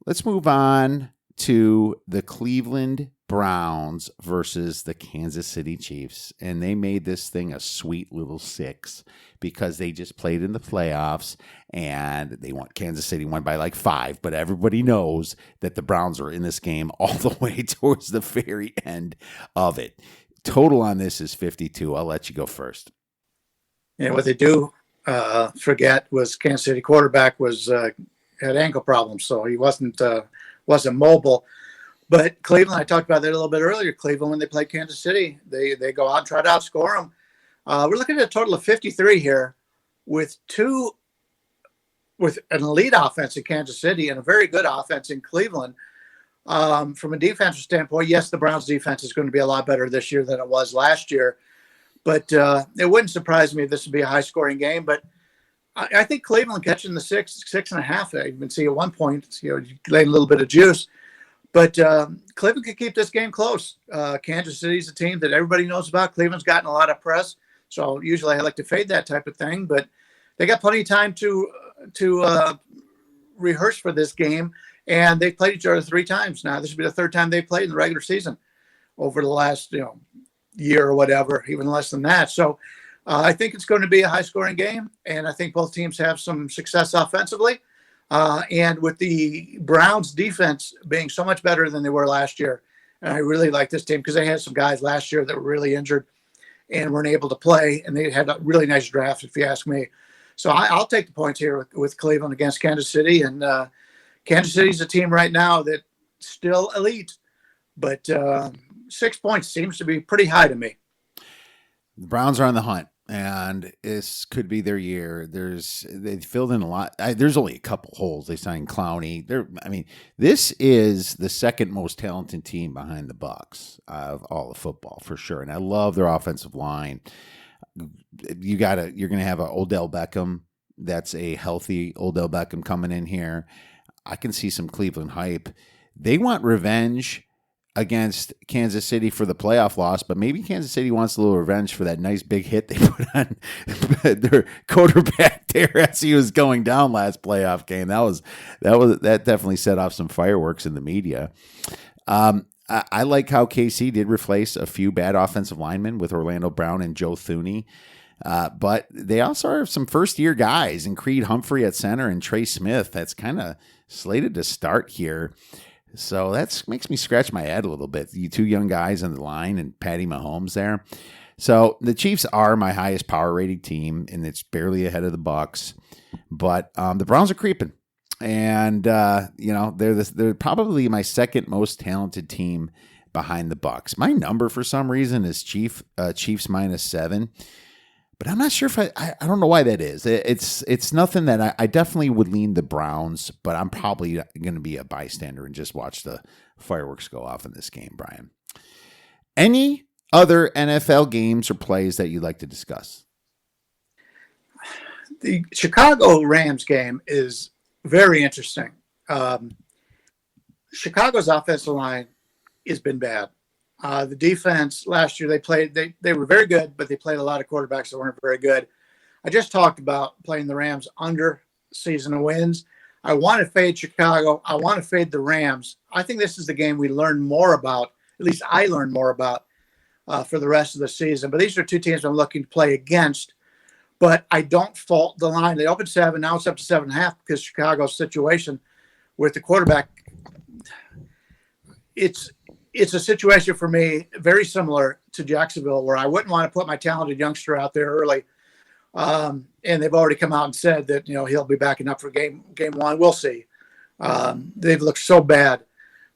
Let's move on to the Cleveland Browns versus the Kansas City Chiefs. And they made this thing a sweet little 6 because they just played in the playoffs and Kansas City won by like 5. But everybody knows that the Browns are in this game all the way towards the very end of it. Total on this is 52. I'll let you go first. Yeah, what they do forget was Kansas City quarterback had ankle problems, so he wasn't mobile. But Cleveland, I talked about that a little bit earlier. Cleveland, when they play Kansas City, they go out and try to outscore them. We're looking at a total of 53 here with an elite offense in Kansas City and a very good offense in Cleveland. From a defensive standpoint, yes, the Browns defense is going to be a lot better this year than it was last year. But it wouldn't surprise me if this would be a high-scoring game. But I think Cleveland catching the 6.5. I even see at one point, laying a little bit of juice. But Cleveland could keep this game close. Kansas City's a team that everybody knows about. Cleveland's gotten a lot of press, so usually I like to fade that type of thing. But they got plenty of time to rehearse for this game, and they've played each other 3 times now. This will be the 3rd time they've played in the regular season over the last year or whatever, even less than that. So I think it's going to be a high-scoring game, and I think both teams have some success offensively. And with the Browns defense being so much better than they were last year, and I really like this team because they had some guys last year that were really injured and weren't able to play, and they had a really nice draft, if you ask me. So I'll take the points here with Cleveland against Kansas City, and Kansas City's a team right now that's still elite, but 6 points seems to be pretty high to me. The Browns are on the hunt, and this could be their year. They filled in a lot. There's only a couple holes. They signed Clowney. This is the second most talented team behind the Bucs of all of football for sure. And I love their offensive line. You're going to have an Odell Beckham. That's a healthy Odell Beckham coming in here. I can see some Cleveland hype. They want revenge against Kansas City for the playoff loss, but maybe Kansas City wants a little revenge for that nice big hit they put on their quarterback there as he was going down last playoff game. That definitely set off some fireworks in the media. I like how KC did replace a few bad offensive linemen with Orlando Brown and Joe Thuney. But they also have some first-year guys, and Creed Humphrey at center and Trey Smith. That's kind of slated to start here. So that makes me scratch my head a little bit. You 2 young guys on the line and Patty Mahomes there. So the Chiefs are my highest power rated team, and it's barely ahead of the Bucs. But the Browns are creeping. And, they're probably my second most talented team behind the Bucs. My number for some reason is Chiefs -7. But I'm not sure if I don't know why that is. It's nothing that I definitely would lean the Browns, but I'm probably going to be a bystander and just watch the fireworks go off in this game, Brian. Any other NFL games or plays that you'd like to discuss? The Chicago Rams game is very interesting. Chicago's offensive line has been bad. The defense last year, they were very good, but they played a lot of quarterbacks that weren't very good. I just talked about playing the Rams under season wins. I want to fade Chicago. I want to fade the Rams. I think this is the game we learn more about, at least I learned more about for the rest of the season. But these are 2 teams I'm looking to play against. But I don't fault the line. They opened 7. Now it's up to 7.5 because Chicago's situation with the quarterback, it's a situation for me very similar to Jacksonville, where I wouldn't want to put my talented youngster out there early. And they've already come out and said that, he'll be backing up for game 1. We'll see. They've looked so bad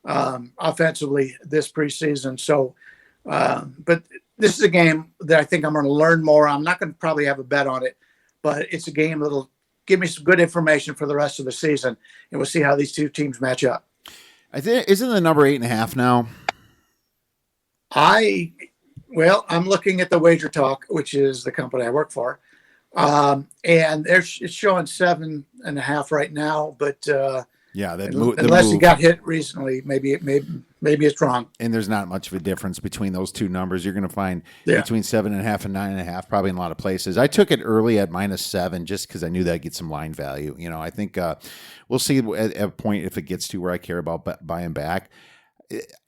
offensively this preseason. So, but this is a game that I think I'm going to learn more. I'm not going to probably have a bet on it, but it's a game that'll give me some good information for the rest of the season, and we'll see how these 2 teams match up. I think isn't the number 8.5 now? I'm looking at the Wager Talk, which is the company I work for, and it's showing 7.5 right now. But unless you got hit recently, maybe it's wrong. And there's not much of a difference between those 2 numbers. You're going to find between 7.5 and 9.5, probably in a lot of places. I took it early at -7 just because I knew that I'd get some line value. I think we'll see at a point if it gets to where I care about buying back.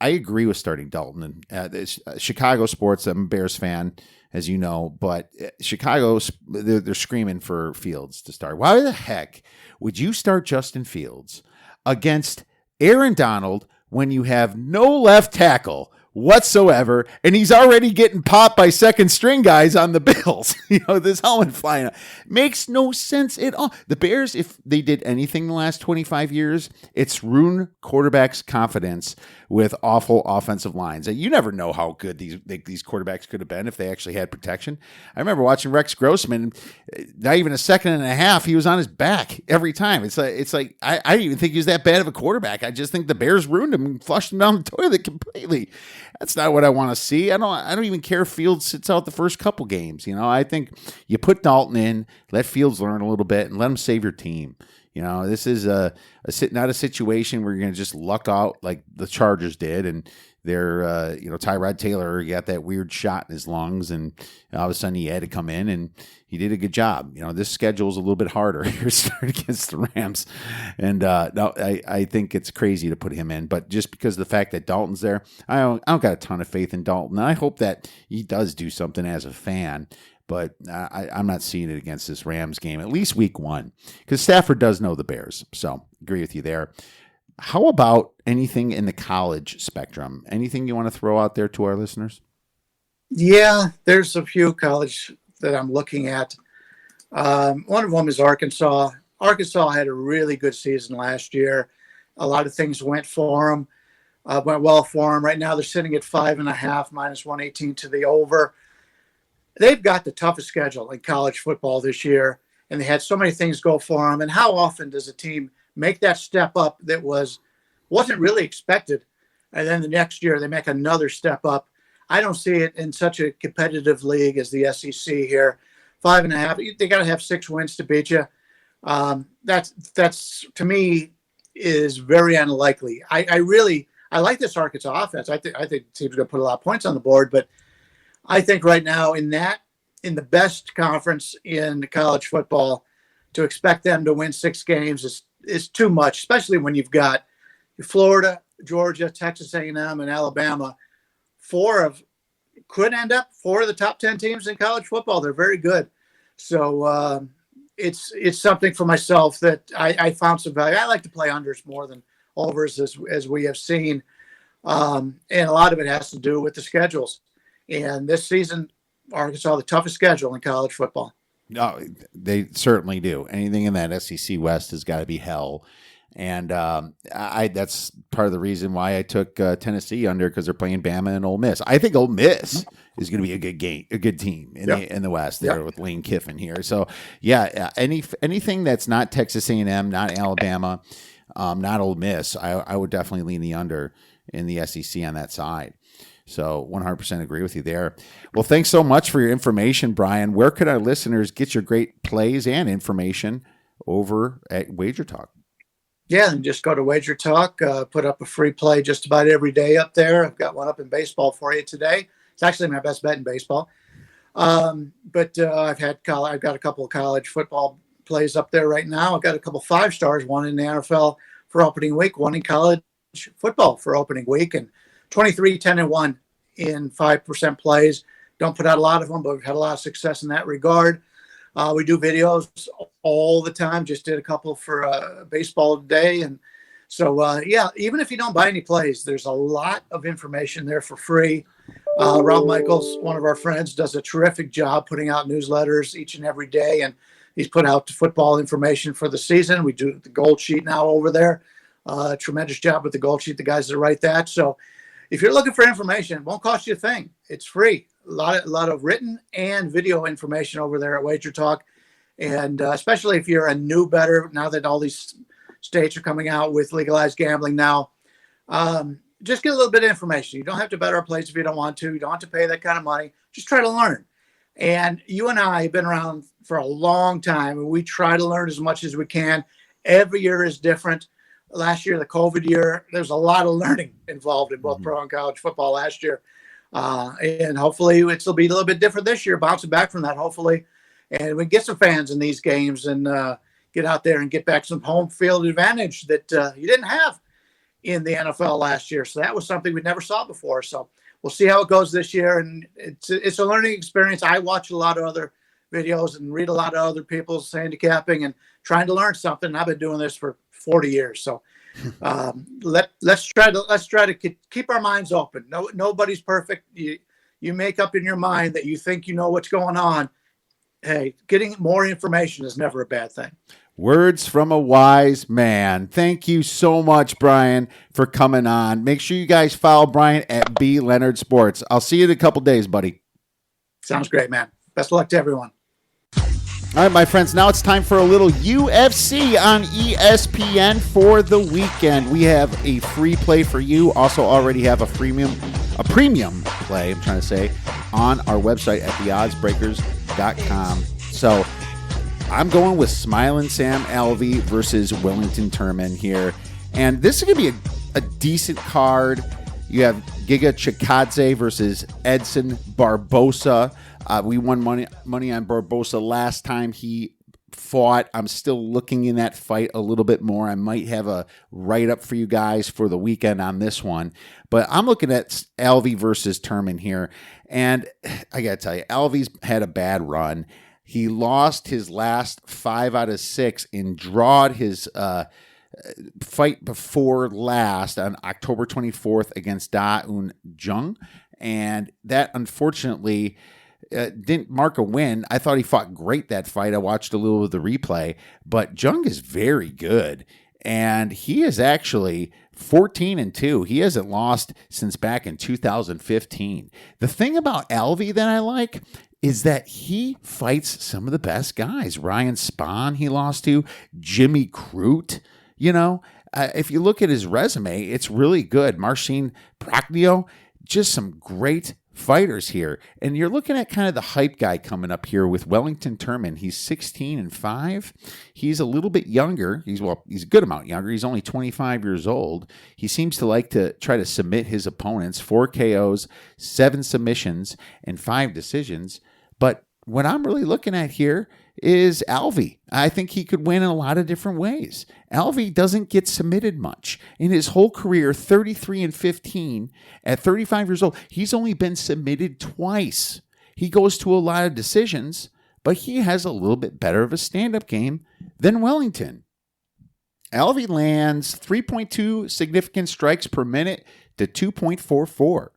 I agree with starting Dalton. And Chicago sports, I'm a Bears fan, as you know, but Chicago, they're screaming for Fields to start. Why the heck would you start Justin Fields against Aaron Donald when you have no left tackle? whatsoever, and he's already getting popped by second string guys on the Bills. This helmet flying out. Makes no sense at all. The Bears, if they did anything the last 25 years, it's ruin quarterbacks' confidence with awful offensive lines. You never know how good these quarterbacks could have been if they actually had protection. I remember watching Rex Grossman, not even a second and a half, he was on his back every time. It's like I didn't even think he was that bad of a quarterback. I just think the Bears ruined him and flushed him down the toilet completely. That's not what I want to see. I don't even care if Fields sits out the first couple games. I think you put Dalton in, let Fields learn a little bit, and let him save your team. This is not a situation where you're going to just luck out like the Chargers did, and they're Tyrod Taylor got that weird shot in his lungs, and all of a sudden he had to come in, and he did a good job. This schedule is a little bit harder here against the Rams, and no, I think it's crazy to put him in, but just because of the fact that Dalton's there, I don't got a ton of faith in Dalton. And I hope that he does do something as a fan. But I'm not seeing it against this Rams game, at least week 1, because Stafford does know the Bears. So agree with you there. How about anything in the college spectrum? Anything you want to throw out there to our listeners? Yeah, there's a few college that I'm looking at. One of them is Arkansas. Arkansas had a really good season last year. A lot of things went well for them. Right now they're sitting at 5.5 minus 118 to the over. They've got the toughest schedule in college football this year, and they had so many things go for them. And how often does a team make that step up that wasn't really expected, and then the next year they make another step up? I don't see it in such a competitive league as the SEC here. 5.5, they got to have 6 wins to beat you. That's to me is very unlikely. I like this Arkansas offense. I think the team's going to put a lot of points on the board, but I think right now in the best conference in college football, to expect them to win 6 games is too much, especially when you've got Florida, Georgia, Texas A&M, and Alabama. 4 could end up 4 of the top 10 teams in college football. They're very good. So it's something for myself that I found some value. I like to play unders more than overs, as we have seen. And a lot of it has to do with the schedules. And this season, Arkansas, the toughest schedule in college football. No, they certainly do. Anything in that SEC West has got to be hell. And that's part of the reason why I took Tennessee under, because they're playing Bama and Ole Miss. I think Ole Miss is going to be a good team in the West there with Lane Kiffin here. So anything that's not Texas A&M, not Alabama, not Ole Miss, I would definitely lean the under in the SEC on that side. So 100% agree with you there. Well, thanks so much for your information, Bryan. Where could our listeners get your great plays and information over at Wager Talk? Yeah, and just go to Wager Talk, put up a free play just about every day up there. I've got one up in baseball for you today. It's actually my best bet in baseball. But I've got a couple of college football plays up there right now. I've got a couple 5 stars, one in the NFL for opening week, one in college football for opening week, and 23, 10, and 1 in 5% plays. Don't put out a lot of them, but we've had a lot of success in that regard. We do videos all the time. Just did a couple for baseball today. And so, even if you don't buy any plays, there's a lot of information there for free. Rob Michaels, one of our friends, does a terrific job putting out newsletters each and every day. And he's put out the football information for the season. We do the gold sheet now over there. Tremendous job with the gold sheet, the guys that write that. So if you're looking for information, it won't cost you a thing. It's free. A lot of written and video information over there at Wager Talk. And especially if you're a new bettor, now that all these states are coming out with legalized gambling now, just get a little bit of information. You don't have to bet our plays if you don't want to. You don't have to pay that kind of money. Just try to learn. And you and I have been around for a long time, and we try to learn as much as we can. Every year is different. Last year, the COVID year, there's a lot of learning involved in both pro and college football last year. And hopefully it'll be a little bit different this year, bouncing back from that, hopefully. And we get some fans in these games and get out there and get back some home field advantage that you didn't have in the NFL last year. So that was something we never saw before. So we'll see how it goes this year. And it's a learning experience. I watch a lot of other videos and read a lot of other people's handicapping and trying to learn something. I've been doing this for 40 years. So Let's try to keep our minds open. Nobody's perfect. You make up in your mind that you think you know what's going on. Hey, getting more information is never a bad thing. Words from a wise man. Thank you so much, Bryan, for coming on. Make sure you guys follow Bryan at B Leonard Sports. I'll see you in a couple days, buddy. Sounds great, man. Best of luck to everyone. All right, my friends, now it's time for a little UFC on ESPN for the weekend. We have a free play for you. Also already have a premium play, on our website at theoddsbreakers.com. So I'm going with Smiling Sam Alvey versus Wellington Turman here. And this is going to be a decent card. You have Giga Chikadze versus Edson Barbosa. We won money on Barbosa last time he fought. I'm still looking in that fight a little bit more. I might have a write-up for you guys for the weekend on this one. But I'm looking at Alvey versus Turman here. And I got to tell you, Alvey's had a bad run. He lost his last 5 out of 6 and drawed his fight before last on October 24th against Da Un Jung. And that, unfortunately, didn't mark a win. I thought he fought great that fight. I watched a little of the replay, but Jung is very good. And he is actually 14-2. He hasn't lost since back in 2015. The thing about Alvey that I like is that he fights some of the best guys. Ryan Spahn he lost to, Jimmy Crute. If you look at his resume, it's really good. Marcin Prachnio, just some great fighters here. And you're looking at kind of the hype guy coming up here with Wellington Turman. He's 16-5. He's a little bit younger. He's a good amount younger. He's only 25 years old. He seems to like to try to submit his opponents. 4 KOs, 7 submissions, and 5 decisions. But what I'm really looking at here is Alvey. I think he could win in a lot of different ways. Alvey doesn't get submitted much. In his whole career, 33-15, at 35 years old, he's only been submitted twice. He goes to a lot of decisions, but he has a little bit better of a stand-up game than Wellington. Alvey lands 3.2 significant strikes per minute to 2.44.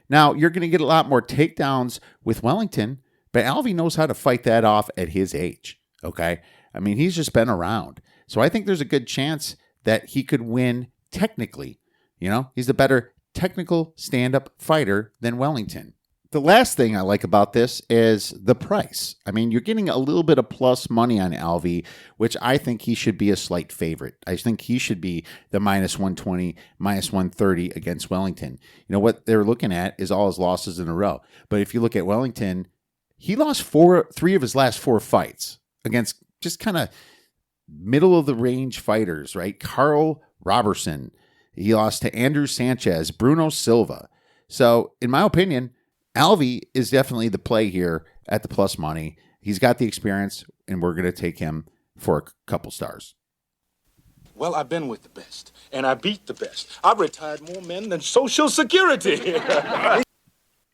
Now, you're going to get a lot more takedowns with Wellington, but Alvey knows how to fight that off at his age, okay? I mean, he's just been around. So I think there's a good chance that he could win technically. He's a better technical stand-up fighter than Wellington. The last thing I like about this is the price. I mean, you're getting a little bit of plus money on Alvey, which I think he should be a slight favorite. I think he should be the -120, -130 against Wellington. What they're looking at is all his losses in a row. But if you look at Wellington, he lost 3 of his last 4 fights against just kind of middle-of-the-range fighters, right? Carl Robertson. He lost to Andrew Sanchez, Bruno Silva. So, in my opinion, Alvey is definitely the play here at the plus money. He's got the experience, and we're going to take him for a couple stars. Well, I've been with the best, and I beat the best. I've retired more men than Social Security.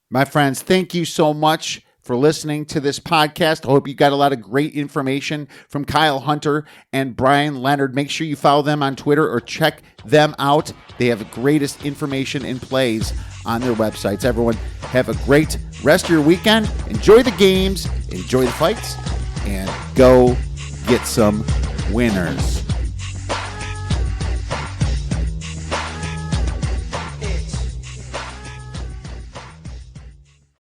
My friends, thank you so much for listening to this podcast. I hope you got a lot of great information from Kyle Hunter and Bryan Leonard. Make sure you follow them on Twitter or check them out. They have the greatest information and plays on their websites. Everyone, have a great rest of your weekend. Enjoy the games, enjoy the fights, and go get some winners.